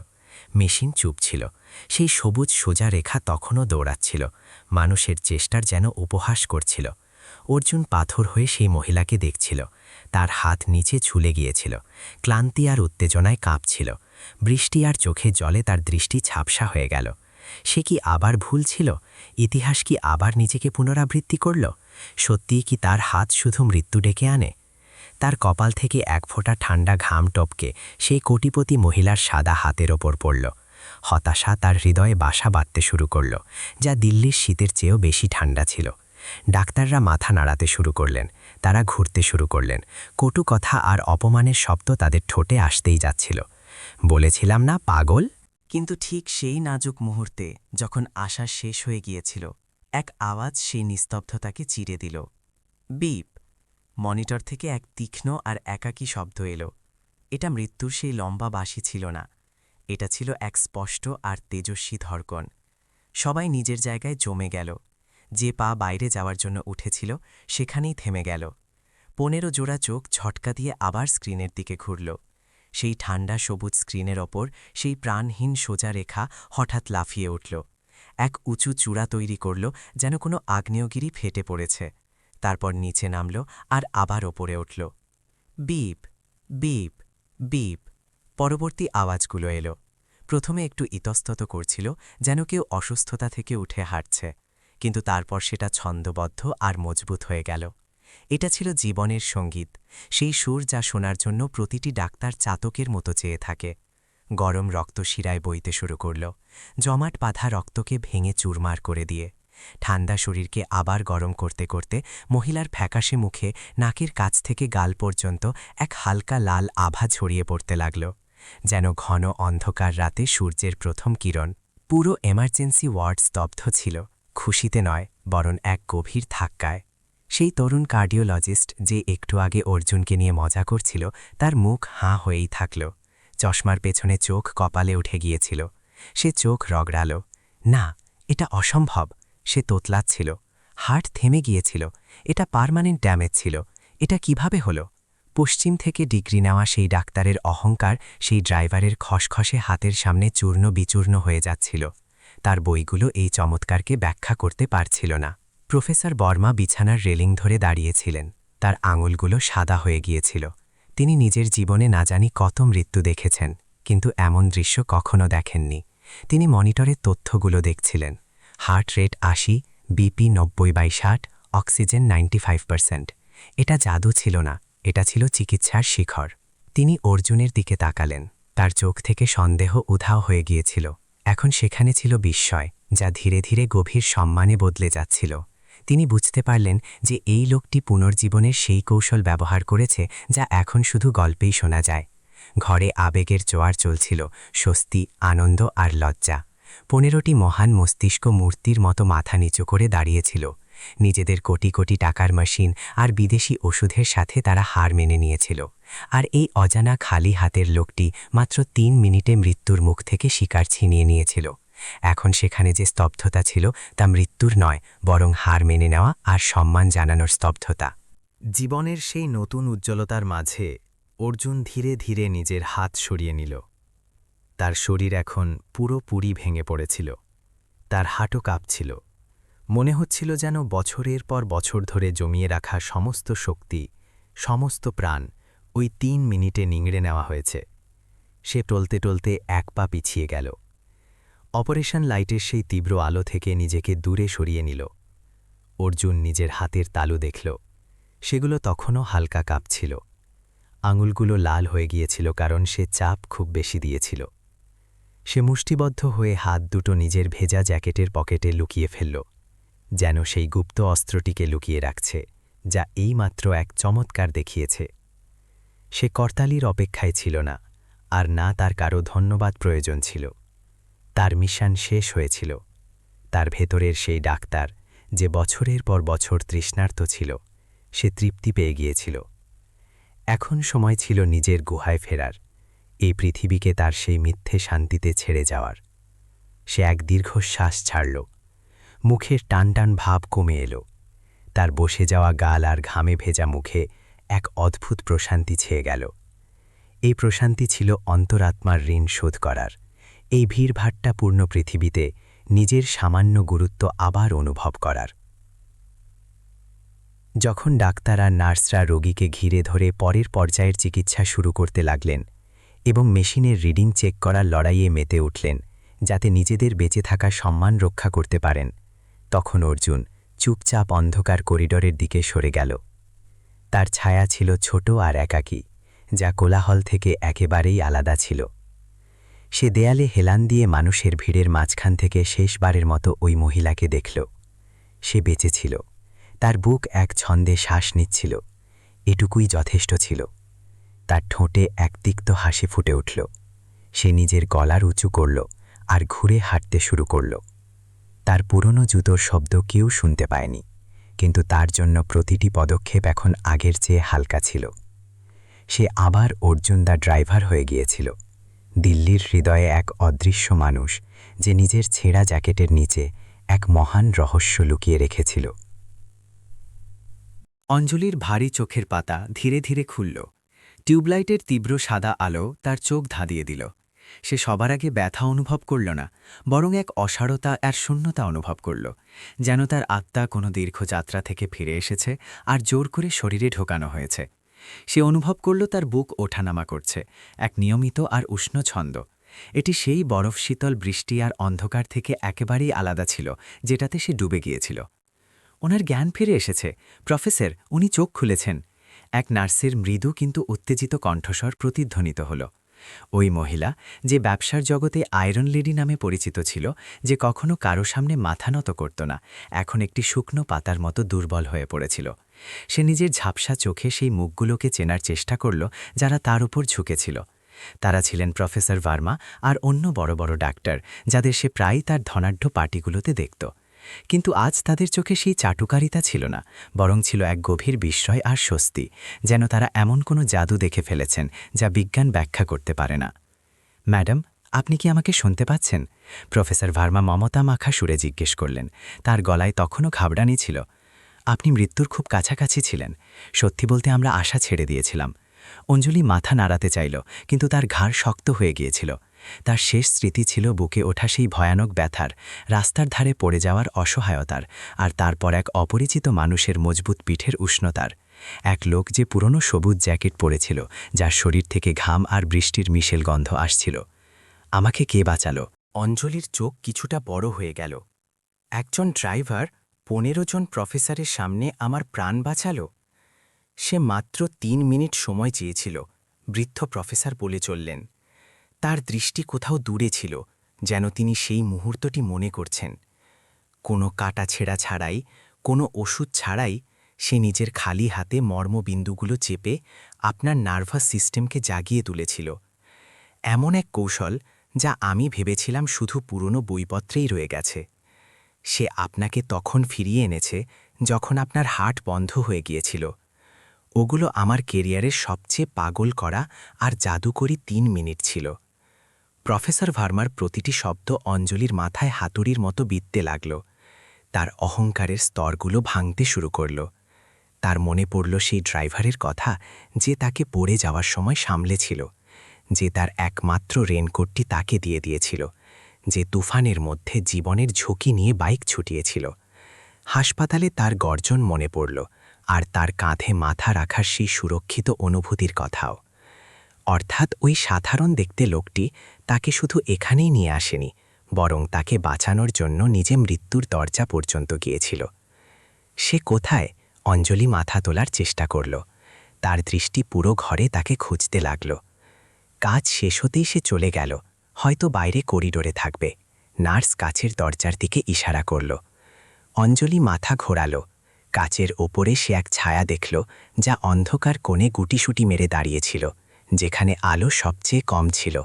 মেশিন চুপ ছিল। সেই সবুজ সোজা রেখা তখনও দৌড়াচ্ছিল, মানুষের চেষ্টার যেন উপহাস করছিল। অর্জুন পাথর হয়ে সেই মহিলাকে দেখছিল। তার হাত নিচে ঝুলে গিয়েছিল, ক্লান্তি আর উত্তেজনায় কাঁপছিল। বৃষ্টি আর চোখে জলে তার দৃষ্টি ঝাপসা হয়ে গেল। সে কি আবার ভুল ছিল? ইতিহাস কি আবার নিজেকে পুনরাবৃত্তি করল? সত্যিই কি তার হাত শুধু মৃত্যু ডেকে আনে? তার কপাল থেকে এক ফোঁটা ঠান্ডা ঘাম টপকে সেই কোটিপতি মহিলার সাদা হাতের ওপর পড়ল। হতাশা তার হৃদয়ে বাসা বাঁধতে শুরু করল, যা দিল্লির শীতের চেয়েও বেশি ঠান্ডা ছিল। ডাক্তাররা মাথা নাড়াতে শুরু করলেন, তারা ঘুরতে শুরু করলেন। কটু কথা আর অপমানের শব্দ তাদের ঠোঁটে আসতেই যাচ্ছিল। বলেছিলাম না পাগল? কিন্তু ঠিক সেই নাজুক মুহূর্তে, যখন আশা শেষ হয়ে গিয়েছিল, এক আওয়াজ সেই নিস্তব্ধতাকে চিরে দিল। বিপ। মনিটর থেকে এক তীক্ষ্ণ আর একাকী শব্দ এলো। এটা মৃত্যুর সেই লম্বা বাঁশি ছিল না, এটা ছিল এক স্পষ্ট আর তেজস্বী ধড়কন। সবাই নিজের জায়গায় জমে গেল। যে পা বাইরে যাওয়ার জন্য উঠেছিল সেখানেই থেমে গেল। 15 জোড়া চোখ ঝটকা দিয়ে আবার স্ক্রিনের দিকে ঘুরল। সেই ঠান্ডা সবুজ স্ক্রিনের ওপর সেই প্রাণহীন সোজা রেখা হঠাৎ লাফিয়ে উঠল। এক উঁচু চূড়া তৈরি করল, যেন কোনো আগ্নেয়গিরি ফেটে পড়েছে। তারপর নিচে নামল আর আবার ওপরে উঠল। Beep, beep, beep. পরবর্তী আওয়াজগুলো এলো। প্রথমে একটু ইতস্তত করছিল, যেন কেউ অসুস্থতা থেকে উঠে হাঁটছে, কিন্তু তারপর সেটা ছন্দবদ্ধ আর মজবুত হয়ে গেল। এটা ছিল জীবনের সঙ্গীত, সেই সুর যা শোনার জন্য প্রতিটি ডাক্তার চাতকের মতো চেয়ে থাকে। গরম রক্ত শিরায় বইতে শুরু করল, জমাট বাঁধা রক্তকে ভেঙে চুরমার করে দিয়ে। ঠান্ডা শরীরকে আবার গরম করতে করতে মহিলার ফ্যাকাশে মুখে নাকের কাছ থেকে গাল পর্যন্ত এক হালকা লাল আভা ছড়িয়ে পড়তে লাগল, যেন ঘন অন্ধকার রাতে সূর্যের প্রথম কিরণ। পুরো এমার্জেন্সি ওয়ার্ড স্তব্ধ ছিল, খুশিতে নয় বরং এক গভীর ধাক্কায়। সেই তরুণ কার্ডিওলজিস্ট যে একটু আগে অর্জুনকে নিয়ে মজা করছিল, তার মুখ হাঁ হয়েই থাকল। চশমার পেছনে চোখ কপালে উঠে গিয়েছিল। সে চোখ রগড়াল। না, এটা অসম্ভব। সে তোতলাচ্ছিল। হার্ট থেমে গিয়েছিল। এটা পার্মানেন্ট ড্যামেজ ছিল। এটা কিভাবে হলো? পশ্চিম থেকে ডিগ্রি নেওয়া সেই ডাক্তারের অহংকার সেই ড্রাইভারের খসখসে হাতের সামনে চূর্ণ বিচূর্ণ হয়ে যাচ্ছিল। তার বইগুলো এই চমৎকারকে ব্যাখ্যা করতে পারছিল না। প্রফেসর বর্মা বিছানার রেলিং ধরে দাঁড়িয়েছিলেন। তার আঙুলগুলো সাদা হয়ে গিয়েছিল। তিনি নিজের জীবনে না জানি কত মৃত্যু দেখেছেন, কিন্তু এমন দৃশ্য কখনো দেখেননি। তিনি মনিটরের তথ্যগুলো দেখছিলেন। Heart rate 80, BP 90/60, oxygen 95%। এটা জাদু ছিল না, এটা ছিল চিকিৎসার শিখর। তিনি অর্জুনের দিকে তাকালেন। তার চোখ থেকে সন্দেহ উধাও হয়ে গিয়েছিল। এখন সেখানে ছিল বিস্ময়, যা ধীরে ধীরে গভীর সম্মানে বদলে যাচ্ছিল। তিনি বুঝতে পারলেন যে এই লোকটি পুনর্জীবনের সেই কৌশল ব্যবহার করেছে যা এখন শুধু গল্পেই শোনা যায়। ঘরে আবেগের জোয়ার চলছিল, স্বস্তি, আনন্দ আর লজ্জা। 15টি মহান মস্তিষ্ক মূর্তির মতো মাথা নিচু করে দাঁড়িয়েছিল। নিজেদের কোটি কোটি টাকার মেশিন আর বিদেশি ওষুধের সাথে তারা হার মেনে নিয়েছিল। আর এই অজানা খালি হাতের লোকটি মাত্র 3 মিনিটে মৃত্যুর মুখ থেকে শিকার ছিনিয়ে নিয়েছিল। এখন সেখানে যে স্তব্ধতা ছিল তা মৃত্যুর নয়, বরং হার মেনে নেওয়া আর সম্মান জানানোর স্তব্ধতা। জীবনের সেই নতুন উজ্জ্বলতার মাঝে অর্জুন ধীরে ধীরে নিজের হাত সরিয়ে নিল। তার শরীর এখন পুরোপুরি ভেঙে পড়েছিল। তার হাঁটু কাঁপছিল। মনে হচ্ছিল যেন বছরের পর বছর ধরে জমিয়ে রাখা সমস্ত শক্তি, সমস্ত প্রাণ ওই 3 মিনিটে নিংড়ে নেওয়া হয়েছে। সে টলতে টলতে এক পা পিছিয়ে গেল। অপারেশন লাইটের সেই তীব্র আলো থেকে নিজেকে দূরে সরিয়ে নিল। অর্জুন নিজের হাতের তালু দেখল। সেগুলো তখনও হালকা কাঁপছিল। আঙুলগুলো লাল হয়ে গিয়েছিল, কারণ সে চাপ খুব বেশি দিয়েছিল। সে মুষ্টিবদ্ধ হয়ে হাত দুটো নিজের ভেজা জ্যাকেটের পকেটে লুকিয়ে ফেলল, যেন সেই গুপ্ত অস্ত্রটিকে লুকিয়ে রাখছে, যা এইমাত্র এক চমৎকার দেখিয়েছে। সে করতালির অপেক্ষায় ছিল না, আর না তার কারো ধন্যবাদ প্রয়োজন ছিল। তার মিশন শেষ হয়েছিল। তার ভেতরের সেই ডাক্তার, যে বছরের পর বছর তৃষ্ণার্ত ছিল, সে তৃপ্তি পেয়ে গিয়েছিল। এখন সময় ছিল নিজের গুহায় ফেরার, এই পৃথিবীকে তার সেই মিথ্যে শান্তিতে ছেড়ে যাওয়ার। সে এক দীর্ঘশ্বাস ছাড়ল। মুখের টান টান ভাব কমে এলো। তার বসে যাওয়া গাল আর ঘামে ভেজা মুখে এক অদ্ভুত প্রশান্তি ছেয়ে গেল। এই প্রশান্তি ছিল অন্তরাত্মার ঋণ শোধ করার। এই ভিড়ভাট্টাপূর্ণ পৃথিবীতে নিজের সামান্য গুরুত্ব আবার অনুভব করার। যখন ডাক্তার আর নার্সরা রোগীকে ঘিরে ধরে পরের পর্যায়ের চিকিৎসা শুরু করতে লাগলেন এবং মেশিনের রিডিং চেক করার লড়াইয়ে মেতে উঠলেন যাতে নিজেদের বেঁচে থাকা সম্মান রক্ষা করতে পারেন, তখন অর্জুন চুপচাপ অন্ধকার করিডরের দিকে সরে গেল। তার ছায়া ছিল ছোট আর একাকী, যা কোলাহল থেকে একেবারেই আলাদা ছিল। সে দেয়ালে হেলান দিয়ে মানুষের ভিড়ের মাঝখান থেকে শেষবারের মতো ওই মহিলাকে দেখল। সে বেঁচে ছিল, তার বুক এক ছন্দে শ্বাস নিচ্ছিল, এটুকুই যথেষ্ট ছিল। তার ঠোঁটে এক তিক্ত হাসি ফুটে উঠল। সে নিজের গলার উঁচু করল আর ঘুরে হাঁটতে শুরু করল। তার পুরনো জুতোর শব্দ কেউ শুনতে পায়নি, কিন্তু তার জন্য প্রতিটি পদক্ষেপ এখন আগের চেয়ে হালকা ছিল। সে আবার অর্জুন দা ড্রাইভার হয়ে গিয়েছিল, দিল্লির হৃদয়ে এক অদৃশ্য মানুষ যে নিজের ছেঁড়া জ্যাকেটের নিচে এক মহান রহস্য লুকিয়ে রেখেছিল। অঞ্জলির ভারী চোখের পাতা ধীরে ধীরে খুলল। টিউবলাইটের তীব্র সাদা আলো তার চোখ ধাঁধিয়ে দিল। সে সবার আগে ব্যথা অনুভব করল না, বরং এক অসাড়তা আর শূন্যতা অনুভব করল, যেন তার আত্মা কোনো দীর্ঘ যাত্রা থেকে ফিরে এসেছে আর জোর করে শরীরে ঢোকানো হয়েছে। সে অনুভব করল তার বুক ওঠানামা করছে, এক নিয়মিত আর উষ্ণ ছন্দ। এটি সেই বরফ শীতল বৃষ্টি আর অন্ধকার থেকে একেবারেই আলাদা ছিল যেটাতে সে ডুবে গিয়েছিল। ওনার জ্ঞান ফিরে এসেছে, প্রফেসর, উনি চোখ খুলেছেন। এক নার্সের মৃদু কিন্তু উত্তেজিত কণ্ঠস্বর প্রতিধ্বনিত হল। ওই মহিলা, যে ব্যবসার জগতে আয়রন লেডি নামে পরিচিত ছিল, যে কখনো কারো সামনে মাথা নত করত না, এখন একটি শুকনো পাতার মতো দুর্বল হয়ে পড়েছিল। সে নিজের ঝাপসা চোখে সেই মুখগুলোকে চেনার চেষ্টা করল যারা তার উপর ঝুঁকেছিল। তারা ছিলেন প্রফেসর ভার্মা আর অন্য বড় বড় ডাক্তার, যাদের সে প্রায়ই তার ধনাঢ্য পার্টিগুলোতে দেখত। কিন্তু আজ তাদের চোখে সেই চাটুকারিতা ছিল না, বরং ছিল এক গভীর বিস্ময় আর স্বস্তি, যেন তারা এমন কোনো জাদু দেখে ফেলেছেন যা বিজ্ঞান ব্যাখ্যা করতে পারে না। ম্যাডাম, আপনি কি আমাকে শুনতে পাচ্ছেন? প্রফেসর ভার্মা মমতা মাখা সুরে জিজ্ঞেস করলেন। তার গলায় তখনও ঘাবড়ানি ছিল। আপনি মৃত্যুর খুব কাছাকাছি ছিলেন। সত্যি বলতে আমরা আশা ছেড়ে দিয়েছিলাম। অঞ্জলি মাথা নাড়াতে চাইল, কিন্তু তার ঘাড় শক্ত হয়ে গিয়েছিল। তার শেষ স্মৃতি ছিল বুকে ওঠা সেই ভয়ানক ব্যথার, রাস্তার ধারে পড়ে যাওয়ার অসহায়তার, আর তারপর এক অপরিচিত মানুষের মজবুত পিঠের উষ্ণতার। এক লোক যে পুরনো সবুজ জ্যাকেট পরেছিল, যার শরীর থেকে ঘাম আর বৃষ্টির মিশেল গন্ধ আসছিল। আমাকে কে বাঁচালো? অঞ্জলির চোখ কিছুটা বড় হয়ে গেল। একজন ড্রাইভার 15 জন প্রফেসরের সামনে আমার প্রাণ বাঁচালো? সে মাত্র 3 মিনিট সময় চেয়েছিল, বৃদ্ধ প্রফেসর বলে চললেন। তার দৃষ্টি কোথাও দূরে ছিল, যেন তিনি সেই মুহূর্তটি মনে করছেন। কোনো কাটা ছেঁড়া ছাড়াই, কোনো ওষুধ ছাড়াই সে নিজের খালি হাতে মর্মবিন্দুগুলো চেপে আপনার নার্ভাস সিস্টেমকে জাগিয়ে তুলেছিল। এমন এক কৌশল যা আমি ভেবেছিলাম শুধু পুরনো বইপত্রেই রয়ে গেছে। সে আপনাকে তখন ফিরিয়ে এনেছে যখন আপনার হার্ট বন্ধ হয়ে গিয়েছিল। ওগুলো আমার কেরিয়ারের সবচেয়ে পাগল করা আর জাদুকরী 3 মিনিট ছিল। প্রফেসর ভার্মার প্রতিটি শব্দ অঞ্জলির মাথায় হাতুড়ির মতো বিঁধতে লাগল। তার অহংকারের স্তরগুলো ভাঙতে শুরু করল। তার মনে পড়ল সেই ড্রাইভারের কথা, যে তাকে পড়ে যাওয়ার সময় সামলেছিল, যে তার একমাত্র রেনকোটটি তাকে দিয়ে দিয়েছিল, যে তুফানের মধ্যে জীবনের ঝুঁকি নিয়ে বাইক ছুটিয়েছিল। হাসপাতালে তার গর্জন মনে পড়ল, আর তার কাঁধে মাথা রাখার সেই সুরক্ষিত অনুভূতির কথাও। অর্থাৎ ওই সাধারণ দেখতে লোকটি তাকে শুধু এখানেই নিয়ে আসেনি, বরং তাকে বাঁচানোর জন্য নিজে মৃত্যুর দরজা পর্যন্ত গিয়েছিল। সে কোথায়? অঞ্জলি মাথা তোলার চেষ্টা করল। তার দৃষ্টি পুরো ঘরে তাকে খুঁজতে লাগল। কাজ শেষ হতেই সে চলে গেল, হয়তো বাইরে করিডোরে থাকবে। নার্স কাছের দরজার দিকে ইশারা করল। অঞ্জলি মাথা ঘোরাল। কাচের ওপরে সে এক ছায়া দেখল, যা অন্ধকার কোণে গুটিসুটি মেরে দাঁড়িয়েছিল, যেখানে আলো সবচেয়ে কম ছিল।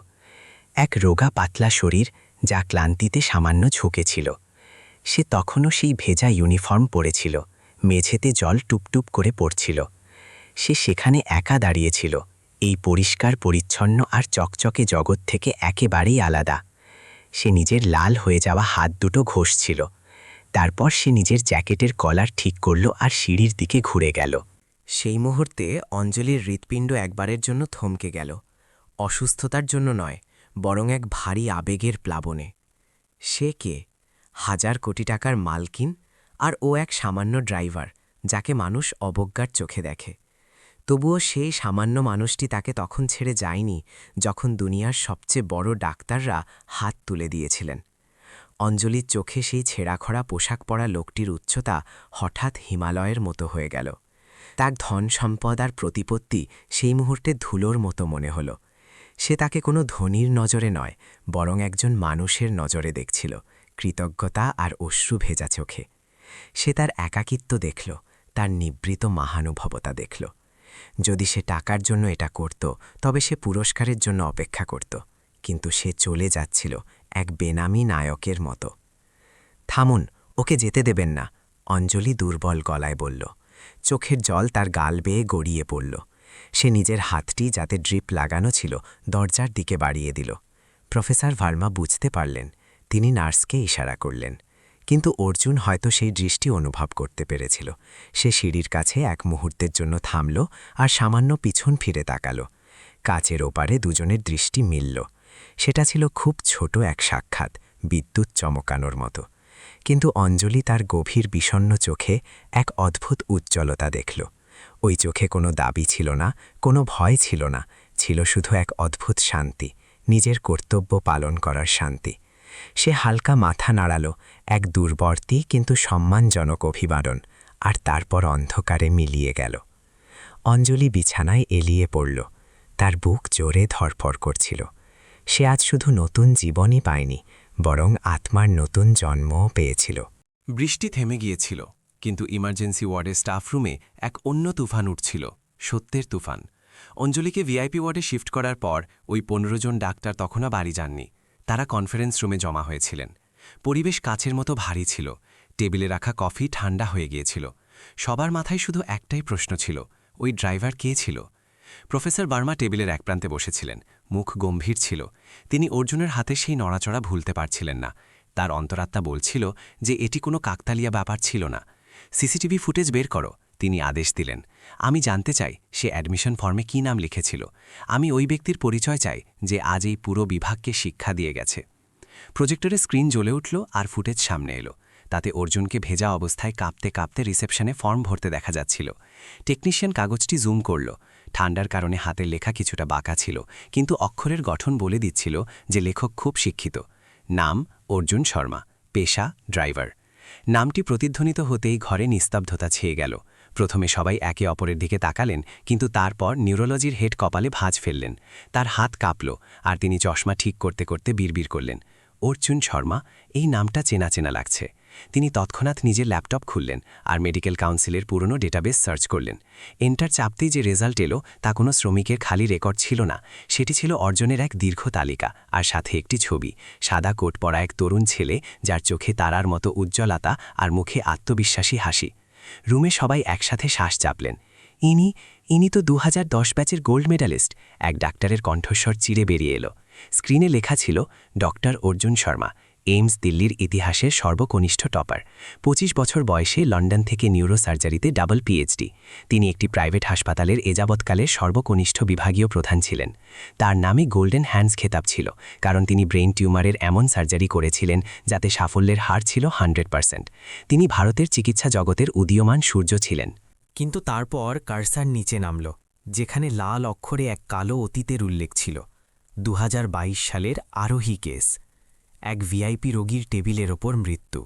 এক রোগা পাতলা শরীর, যা ক্লান্তিতে সামান্য ঝুঁকেছিল। সে তখনও সেই ভেজা ইউনিফর্ম পরেছিল, মেঝেতে জল টুপটুপ করে পড়ছিল। সে সেখানে একা দাঁড়িয়েছিল, এই পরিষ্কার পরিচ্ছন্ন আর চকচকে জগৎ থেকে একেবারেই আলাদা। সে নিজের লাল হয়ে যাওয়া হাত দুটো ঘষছিল। তারপর সে নিজের জ্যাকেটের কলার ঠিক করল আর সিঁড়ির দিকে ঘুরে গেল। সেই মুহূর্তে অঞ্জলির হৃৎপিণ্ড একবারের জন্য থমকে গেল। অসুস্থতার জন্য নয়, বরং এক ভারী আবেগের প্লাবনে। সে কে? 1000 কোটি টাকার মালকিন, আর ও এক সামান্য ড্রাইভার যাকে মানুষ অবজ্ঞার চোখে দেখে। তবুও সেই সামান্য মানুষটি তাকে তখন ছেড়ে যায়নি যখন দুনিয়ার সবচেয়ে বড় ডাক্তাররা হাত তুলে দিয়েছিলেন। অঞ্জলির চোখে সেই ছেঁড়াখড়া পোশাক পরা লোকটির উচ্চতা হঠাৎ হিমালয়ের মতো হয়ে গেল। তার ধন সম্পদ আর প্রতিপত্তি সেই মুহূর্তে ধুলোর মতো মনে হল। সে তাকে কোনো ধনীর নজরে নয়, বরং একজন মানুষের নজরে দেখছিল, কৃতজ্ঞতা আর অশ্রু ভেজা চোখে। সে তার একাকিত্ব দেখল, তার নিবৃত মহানুভবতা দেখল। যদি সে টাকার জন্য এটা করত, তবে সে পুরস্কারের জন্য অপেক্ষা করত, কিন্তু সে চলে যাচ্ছিল এক বেনামী নায়কের মতো। থামুন, ওকে যেতে দেবেন না, অঞ্জলি দুর্বল গলায় বলল। চোখের জল তার গাল বেয়ে গড়িয়ে পড়ল। সে নিজের হাতটি, যাতে ড্রিপ লাগানো ছিল, দরজার দিকে বাড়িয়ে দিল। প্রফেসর ভার্মা বুঝতে পারলেন, তিনি নার্সকে ইশারা করলেন। কিন্তু অর্জুন হয়তো সেই দৃষ্টি অনুভব করতে পেরেছিল। সে সিঁড়ির কাছে এক মুহূর্তের জন্য থামল আর সামান্য পিছন ফিরে তাকাল। কাচের ওপারে দুজনের দৃষ্টি মিলল। সেটা ছিল খুব ছোট এক সাক্ষাৎ, বিদ্যুৎ চমকানোর মতো। কিন্তু অঞ্জলি তার গভীর বিষণ্ণ চোখে এক অদ্ভুত উজ্জ্বলতা দেখল। ওই চোখে কোনো দাবি ছিল না, কোনো ভয় ছিল না, ছিল শুধু এক অদ্ভুত শান্তি, নিজের কর্তব্য পালন করার শান্তি। সে হালকা মাথা নাড়াল, এক দূরবর্তী কিন্তু সম্মানজনক অভিবাদন, আর তারপর অন্ধকারে মিলিয়ে গেল। অঞ্জলি বিছানায় এলিয়ে পড়ল। তার বুক জোরে ধরফর করছিল। সে আজ শুধু নতুন জীবনই পায়নি, বরং আত্মার নতুন জন্মও পেয়েছিল। বৃষ্টি থেমে গিয়েছিল, কিন্তু ইমার্জেন্সি ওয়ার্ডের স্টাফ রুমে এক অন্য তুফান উঠছিল, সত্যের তুফান। অঞ্জলিকে ভিআইপি ওয়ার্ডে শিফট করার পর ওই 15 জন ডাক্তার তখনও বাড়ি যাননি। তারা কনফারেন্স রুমে জমা হয়েছিলেন। পরিবেশ কাচের মতো ভারী ছিল। টেবিলে রাখা কফি ঠান্ডা হয়ে গিয়েছিল। সবার মাথায় শুধু একটাই প্রশ্ন ছিল, ওই ড্রাইভার কে ছিল? প্রফেসর বার্মা টেবিলের এক প্রান্তে বসেছিলেন, মুখ গম্ভীর ছিল। তিনি অর্জুনের হাতে সেই নড়াচড়া ভুলতে পারছিলেন না। তার অন্তরাত্মা বলছিল যে এটি কোনো কাকতালীয় ব্যাপার ছিল না। সিসিটিভি ফুটেজ বের করো, তিনি আদেশ দিলেন। আমি জানতে চাই সে অ্যাডমিশন ফর্মে কী নাম লিখেছিল। আমি ওই ব্যক্তির পরিচয় চাই যে আজ এই পুরো বিভাগকে শিক্ষা দিয়ে গেছে। প্রজেক্টরে স্ক্রিন জ্বলে উঠল আর ফুটেজ সামনে এলো। তাতে অর্জুনকে ভেজা অবস্থায় কাঁপতে কাঁপতে রিসেপশনে ফর্ম ভরতে দেখা যাচ্ছিল। টেকনিশিয়ান কাগজটি জুম করল। ঠান্ডার কারণে হাতের লেখা কিছুটা বাঁকা ছিল, কিন্তু অক্ষরের গঠন বলে দিচ্ছিল যে লেখক খুব শিক্ষিত। নাম অর্জুন শর্মা, পেশা ড্রাইভার। নামটি প্রতিধ্বনিত হতেই ঘরে নিস্তব্ধতা ছেয়ে গেল। প্রথমে সবাই একে অপরের দিকে তাকালেন, কিন্তু তারপর নিউরোলজির হেড কপালে ভাঁজ ফেললেন। তার হাত কাঁপল, আর তিনি চশমা ঠিক করতে করতে বিড়বিড় করলেন, অর্জুন শর্মা, এই নামটা চেনা চেনা লাগছে। তিনি তৎক্ষণাৎ নিজের ল্যাপটপ খুললেন আর মেডিকেল কাউন্সিলের পুরনো ডেটাবেস সার্চ করলেন। এন্টার চাপতেই যে রেজাল্ট এলো তা কোনো শ্রমিকের খালি রেকর্ড ছিল না। সেটি ছিল অর্জনের এক দীর্ঘ তালিকা, আর সাথে একটি ছবি, সাদা কোট পরা এক তরুণ ছেলে, যার চোখে তারার মতো উজ্জ্বলতা আর মুখে আত্মবিশ্বাসী হাসি। রুমে সবাই একসাথে শ্বাস চাপলেন। ইনি তো 2010 ব্যাচের গোল্ড মেডালিস্ট, এক ডাক্তারের কণ্ঠস্বর চিরে বেরিয়ে এলো। স্ক্রিনে লেখা ছিল, ডক্টর অর্জুন শর্মা, এইমস দিল্লির ইতিহাসের সর্বকনিষ্ঠ টপার। 25 বছর বয়সে লন্ডন থেকে নিউরোসার্জারিতে ডাবল পিএইচডি। তিনি একটি প্রাইভেট হাসপাতালের এযাবৎকালের সর্বকনিষ্ঠ বিভাগীয় প্রধান ছিলেন। তার নামে গোল্ডেন হ্যান্ডস খেতাব ছিল, কারণ তিনি ব্রেইন টিউমারের এমন সার্জারি করেছিলেন যাতে সাফল্যের হার ছিল 100%। তিনি ভারতের চিকিৎসা জগতের উদীয়মান সূর্য ছিলেন। কিন্তু তারপর কার্সার নিচে নামল, যেখানে লাল অক্ষরে এক কালো অতীতের উল্লেখ ছিল। 2022 সালের আরোহী কেস। এক ভিআইপি রোগীর টেবিলের ওপর মৃত্যু।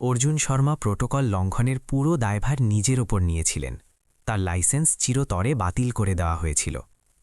অর্জুন শর্মা প্রোটোকল লঙ্ঘনের পুরো দায়ভার নিজের ওপর নিয়েছিলেন। তার লাইসেন্স চিরতরে বাতিল করে দেওয়া হয়েছিল।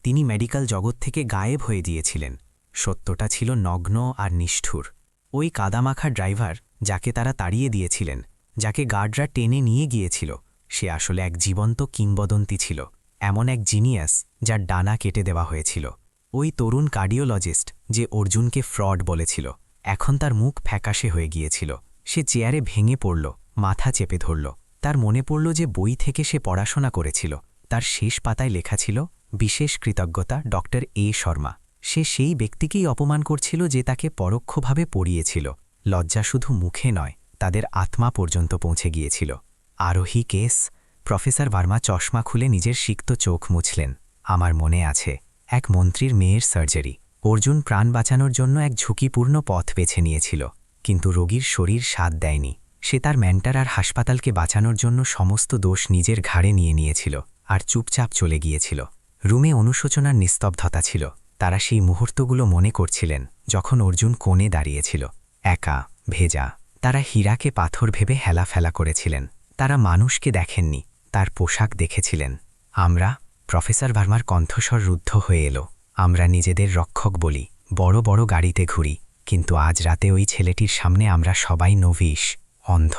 তিনি মেডিকেল জগৎ থেকে গায়েব হয়ে গিয়েছিলেন। সত্যটা ছিল নগ্ন আর নিষ্ঠুর। ওই কাদামাখা ড্রাইভার, যাকে তারা তাড়িয়ে দিয়েছিলেন, যাকে গার্ডরা টেনে নিয়ে গিয়েছিল, সে আসলে এক জীবন্ত কিংবদন্তি ছিল। এমন এক জিনিয়াস যার ডানা কেটে দেওয়া হয়েছিল। ওই তরুণ কার্ডিওলজিস্ট যে অর্জুনকে ফ্রড বলেছিল, এখন তার মুখ ফ্যাকাশে হয়ে গিয়েছিল। সে চেয়ারে ভেঙে পড়ল, মাথা চেপে ধরল। তার মনে পড়ল যে বই থেকে সে পড়াশোনা করেছিল। তার শেষ পাতায় লেখা ছিল, বিশেষ কৃতজ্ঞতা ডক্টর এ শর্মা। সে সেই ব্যক্তিকেই অপমান করছিল যে তাকে পরোক্ষভাবে পড়িয়েছিল। লজ্জা শুধু মুখে নয়, তাদের আত্মা পর্যন্ত পৌঁছে গিয়েছিল। আরোহী কেস। প্রফেসর ভার্মা চশমা খুলে নিজের সিক্ত চোখ মুছলেন। আমার মনে আছে, এক মন্ত্রীর মেয়ের সার্জারি। অর্জুন প্রাণ বাঁচানোর জন্য এক ঝুঁকিপূর্ণ পথ বেছে নিয়েছিল, কিন্তু রোগীর শরীর সাথ দেয়নি। সে তার মেন্টর আর হাসপাতালকে বাঁচানোর জন্য সমস্ত দোষ নিজের ঘাড়ে নিয়েছিল আর চুপচাপ চলে গিয়েছিল। রুমে অনুশোচনার নিস্তব্ধতা ছিল। তারা সেই মুহূর্তগুলো মনে করছিলেন যখন অর্জুন কোণে দাঁড়িয়েছিল, একা, ভেজা। তারা হীরাকে পাথর ভেবে হেলাফেলা করেছিলেন। তারা মানুষকে দেখেননি, তার পোশাক দেখেছিলেন। আমরা, প্রফেসর ভার্মার কণ্ঠস্বর রুদ্ধ হয়ে এলো, আমরা নিজেদের রক্ষক বলি, বড় বড় গাড়িতে ঘুরি, কিন্তু আজ রাতে ওই ছেলেটির সামনে আমরা সবাই নভিশ, অন্ধ।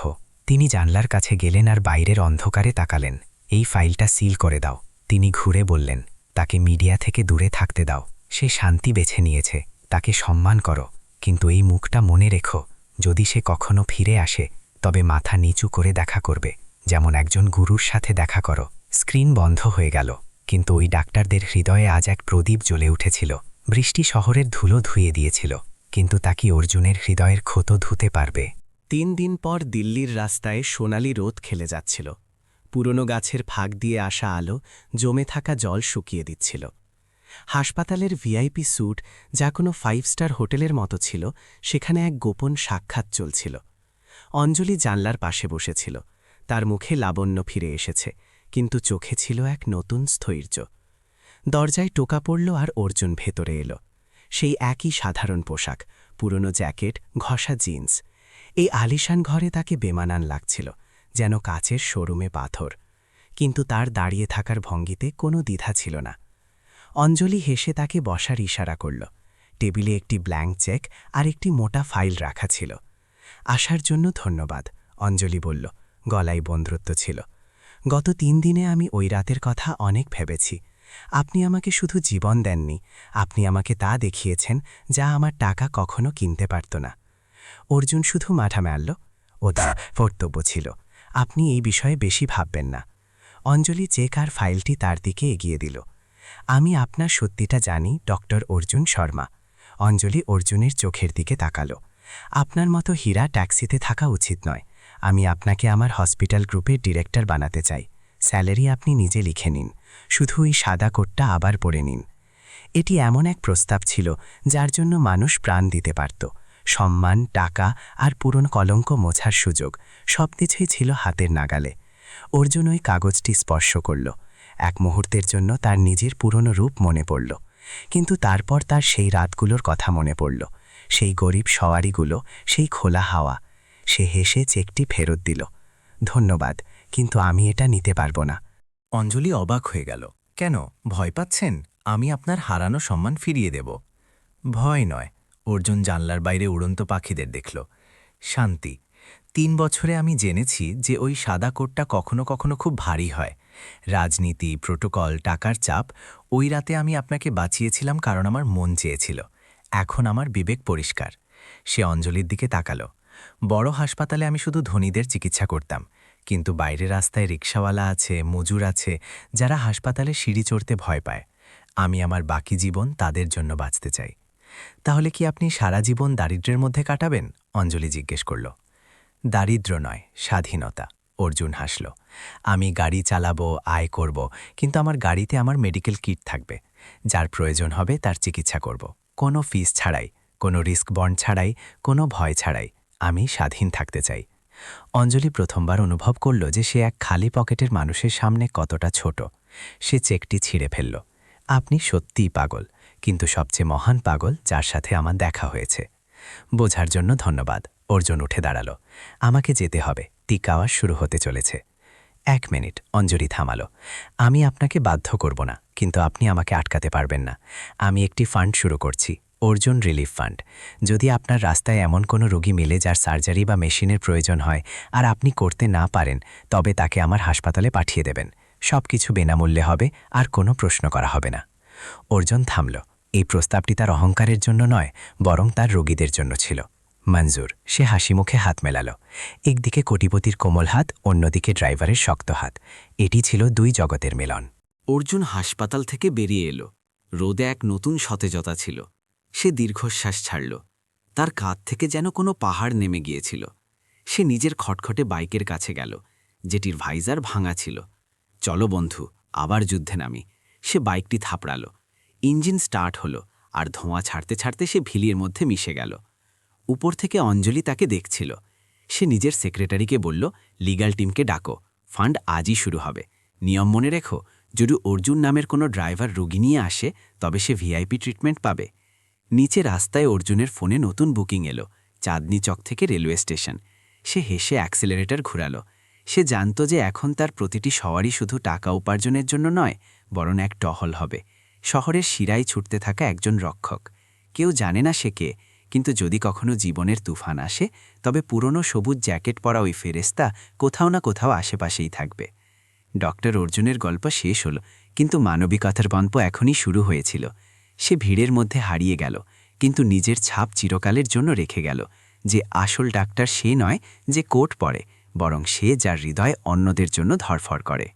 তিনি জানলার কাছে গেলেন আর বাইরের অন্ধকারে তাকালেন। এই ফাইলটা সিল করে দাও। তিনি ঘুরে বললেন, তাকে মিডিয়া থেকে দূরে থাকতে দাও। সে শান্তি বেছে নিয়েছে, তাকে সম্মান করো, কিন্তু এই মুখটা মনে রেখো, যদি সে কখনো ফিরে আসে তবে মাথা নিচু করে দেখা করবে, যেমন একজন গুরুর সাথে দেখা করো। স্ক্রিন বন্ধ হয়ে গেল, কিন্তু ওই ডাক্তারদের হৃদয়ে আজ এক প্রদীপ জ্বলে উঠেছিল। বৃষ্টি শহরের ধুলো ধুয়ে দিয়েছিল, কিন্তু তা কি অর্জুনের হৃদয়ের ক্ষত ধুতে পারবে? 3 দিন পর দিল্লির রাস্তায় সোনালি রোদ খেলে যাচ্ছিল। পুরনো গাছের ফাঁক দিয়ে আসা আলো জমে থাকা জল শুকিয়ে দিচ্ছিল। হাসপাতালের ভিআইপি স্যুট, যা কোনো 5 স্টার হোটেলের মতো ছিল, সেখানে এক গোপন সাক্ষাৎ চলছিল। অঞ্জলি জানলার পাশে বসেছিল। তার মুখে লাবণ্য ফিরে এসেছে, কিন্তু চোখে ছিল এক নতুন স্থৈর্য। দরজায় টোকা পড়ল আর অর্জুন ভেতরে এলো। সেই একই সাধারণ পোশাক, পুরনো জ্যাকেট, ঘষা জিন্স। এই আলিশান ঘরে তাকে বেমানান লাগছিল, যেন কাচের শোরুমে পাথর। কিন্তু তার দাঁড়িয়ে থাকার ভঙ্গিতে কোনো দ্বিধা ছিল না। অঞ্জলি হেসে তাকে বসার ইশারা করল। টেবিলে একটি ব্ল্যাঙ্ক চেক আর একটি মোটা ফাইল রাখা ছিল। আসার জন্য ধন্যবাদ, অঞ্জলি বলল, গলায় বন্ধুত্ব ছিল। গত 3 দিনে আমি ওই রাতের কথা অনেক ভেবেছি। আপনি আমাকে শুধু জীবন দেননি, আপনি আমাকে তা দেখিয়েছেন যা আমার টাকা কখনো কিনতে পারত না। অর্জুন শুধু মাথা মারল, ওটা কর্তব্য ছিল। আপনি এই বিষয়ে বেশি ভাববেন না। অঞ্জলি চেক আর ফাইলটি তার দিকে এগিয়ে দিল। আমি আপনার সত্যিটা জানি, ডক্টর অর্জুন শর্মা। অঞ্জলি অর্জুনের চোখের দিকে তাকালো। আপনার মতো হীরা ট্যাক্সিতে থাকা উচিত নয়। আমি আপনাকে আমার হসপিটাল গ্রুপের ডিরেক্টর বানাতে চাই। স্যালারি আপনি নিজে লিখে নিন, শুধু ওই সাদা কোটটা আবার পরে নিন। এটি এমন এক প্রস্তাব ছিল যার জন্য মানুষ প্রাণ দিতে পারত। সম্মান, টাকা আর পুরনো কলঙ্ক মোছার সুযোগ, সবকিছুই ছিল হাতের নাগালে। অর্জুন ওই কাগজটি স্পর্শ করল। এক মুহূর্তের জন্য তার নিজের পুরনো রূপ মনে পড়ল, কিন্তু তারপর তার সেই রাতগুলোর কথা মনে পড়ল, সেই গরিব সওয়ারিগুলো, সেই খোলা হাওয়া। সে হেসে চেকটি ফেরত দিল। ধন্যবাদ, কিন্তু আমি এটা নিতে পারব না। অঞ্জলি অবাক হয়ে গেল। কেন, ভয় পাচ্ছেন? আমি আপনার হারানো সম্মান ফিরিয়ে দেব। ভয় নয়। অর্জুন জানলার বাইরে উড়ন্ত পাখিদের দেখল। শান্তি। 3 বছরে আমি জেনেছি যে ওই সাদা কোটটা কখনো কখনো খুব ভারী হয়। রাজনীতি, প্রোটোকল, টাকার চাপ। ওই রাতে আমি আপনাকে বাঁচিয়েছিলাম কারণ আমার মন চেয়েছিল। এখন আমার বিবেক পরিষ্কার। সে অঞ্জলির দিকে তাকালো। বড় হাসপাতালে আমি শুধু ধনীদের চিকিৎসা করতাম, কিন্তু বাইরের রাস্তায় রিকশাওয়ালা আছে, মজুর আছে, যারা হাসপাতালে সিঁড়ি চড়তে ভয় পায়। আমি আমার বাকি জীবন তাদের জন্য বাঁচতে চাই। তাহলে কি আপনি সারা জীবন দারিদ্র্যের মধ্যে কাটাবেন? অঞ্জলি জিজ্ঞেস করল। দারিদ্র্য নয়, স্বাধীনতা। অর্জুন হাসল। আমি গাড়ি চালাবো, আয় করব, কিন্তু আমার গাড়িতে আমার মেডিকেল কিট থাকবে। যার প্রয়োজন হবে তার চিকিৎসা করব, কোনো ফিস ছাড়াই, কোনো রিস্ক বন্ড ছাড়াই, কোনো ভয় ছাড়াই। আমি স্বাধীন থাকতে চাই। অঞ্জলি প্রথমবার অনুভব করল যে সে এক খালি পকেটের মানুষের সামনে কতটা ছোট। সে চেকটি ছিঁড়ে ফেলল। আপনি সত্যিই পাগল, কিন্তু সবচেয়ে মহান পাগল যার সাথে আমার দেখা হয়েছে। বোঝার জন্য ধন্যবাদ। অর্জুন উঠে দাঁড়ালো। আমাকে যেতে হবে, টিক আওয়াজ শুরু হতে চলেছে। 1 মিনিট, অঞ্জলি থামালো। আমি আপনাকে বাধ্য করব না, কিন্তু আপনি আমাকে আটকাতে পারবেন না। আমি একটি ফান্ড শুরু করছি, অর্জুন রিলিফ ফান্ড। যদি আপনার রাস্তায় এমন কোনো রোগী মেলে যার সার্জারি বা মেশিনের প্রয়োজন হয় আর আপনি করতে না পারেন, তবে তাকে আমার হাসপাতালে পাঠিয়ে দেবেন। সব কিছু বিনামূল্যে হবে আর কোনো প্রশ্ন করা হবে না। অর্জুন থামল। এই প্রস্তাবটি তার অহংকারের জন্য নয়, বরং তার রোগীদের জন্য ছিল। মঞ্জুর। সে হাসি মুখে হাত মেলাল। একদিকে কোটিপতির কোমল হাত, অন্যদিকে ড্রাইভারের শক্ত হাত। এটি ছিল 2 জগতের মিলন। অর্জুন হাসপাতাল থেকে বেরিয়ে এলো। রোদে এক নতুন সতেজতা ছিল। সে দীর্ঘশ্বাস ছাড়ল। তার কাঁধ থেকে যেন কোনো পাহাড় নেমে গিয়েছিল। সে নিজের খটখটে বাইকের কাছে গেল, যেটির ভাইজার ভাঙা ছিল। চলো বন্ধু, আবার যুদ্ধে নামি। সে বাইকটি থাপড়াল। ইঞ্জিন স্টার্ট হলো আর ধোঁয়া ছাড়তে ছাড়তে সে ভিলির মধ্যে মিশে গেল। উপর থেকে অঞ্জলি তাকে দেখছিল। সে নিজের সেক্রেটারিকে বলল, লিগ্যাল টিমকে ডাকো, ফান্ড আজই শুরু হবে। নিয়ম মনে রেখো, যদি অর্জুন নামের কোনো ড্রাইভার রোগী নিয়ে আসে তবে সে ভিআইপি ট্রিটমেন্ট পাবে। নিচে রাস্তায় অর্জুনের ফোনে নতুন বুকিং এলো, চাঁদনি চক থেকে রেলওয়ে স্টেশন। সে হেসে অ্যাক্সেলারেটর ঘুরালো। সে জানত যে এখন তার প্রতিটি সওয়ারি শুধু টাকা উপার্জনের জন্য নয়, বরং এক টহল হবে, শহরের শিরায় ছুটতে থাকা একজন রক্ষক। কেউ জানে না সে কে, কিন্তু যদি কখনো জীবনের তুফান আসে তবে পুরনো সবুজ জ্যাকেট পরা ওই ফেরেস্তা কোথাও না কোথাও আশেপাশেই থাকবে। ডক্টর অর্জুনের গল্প শেষ হল, কিন্তু মানবিকতার গল্প এখনই শুরু হয়েছিল। সে ভিড়ের মধ্যে হারিয়ে গেল, কিন্তু নিজের ছাপ চিরকালের জন্য রেখে গেল, যে আসল ডাক্তার সে নয় যে কোট পরে, বরং সে যার হৃদয় অন্যদের জন্য ধরফর করে।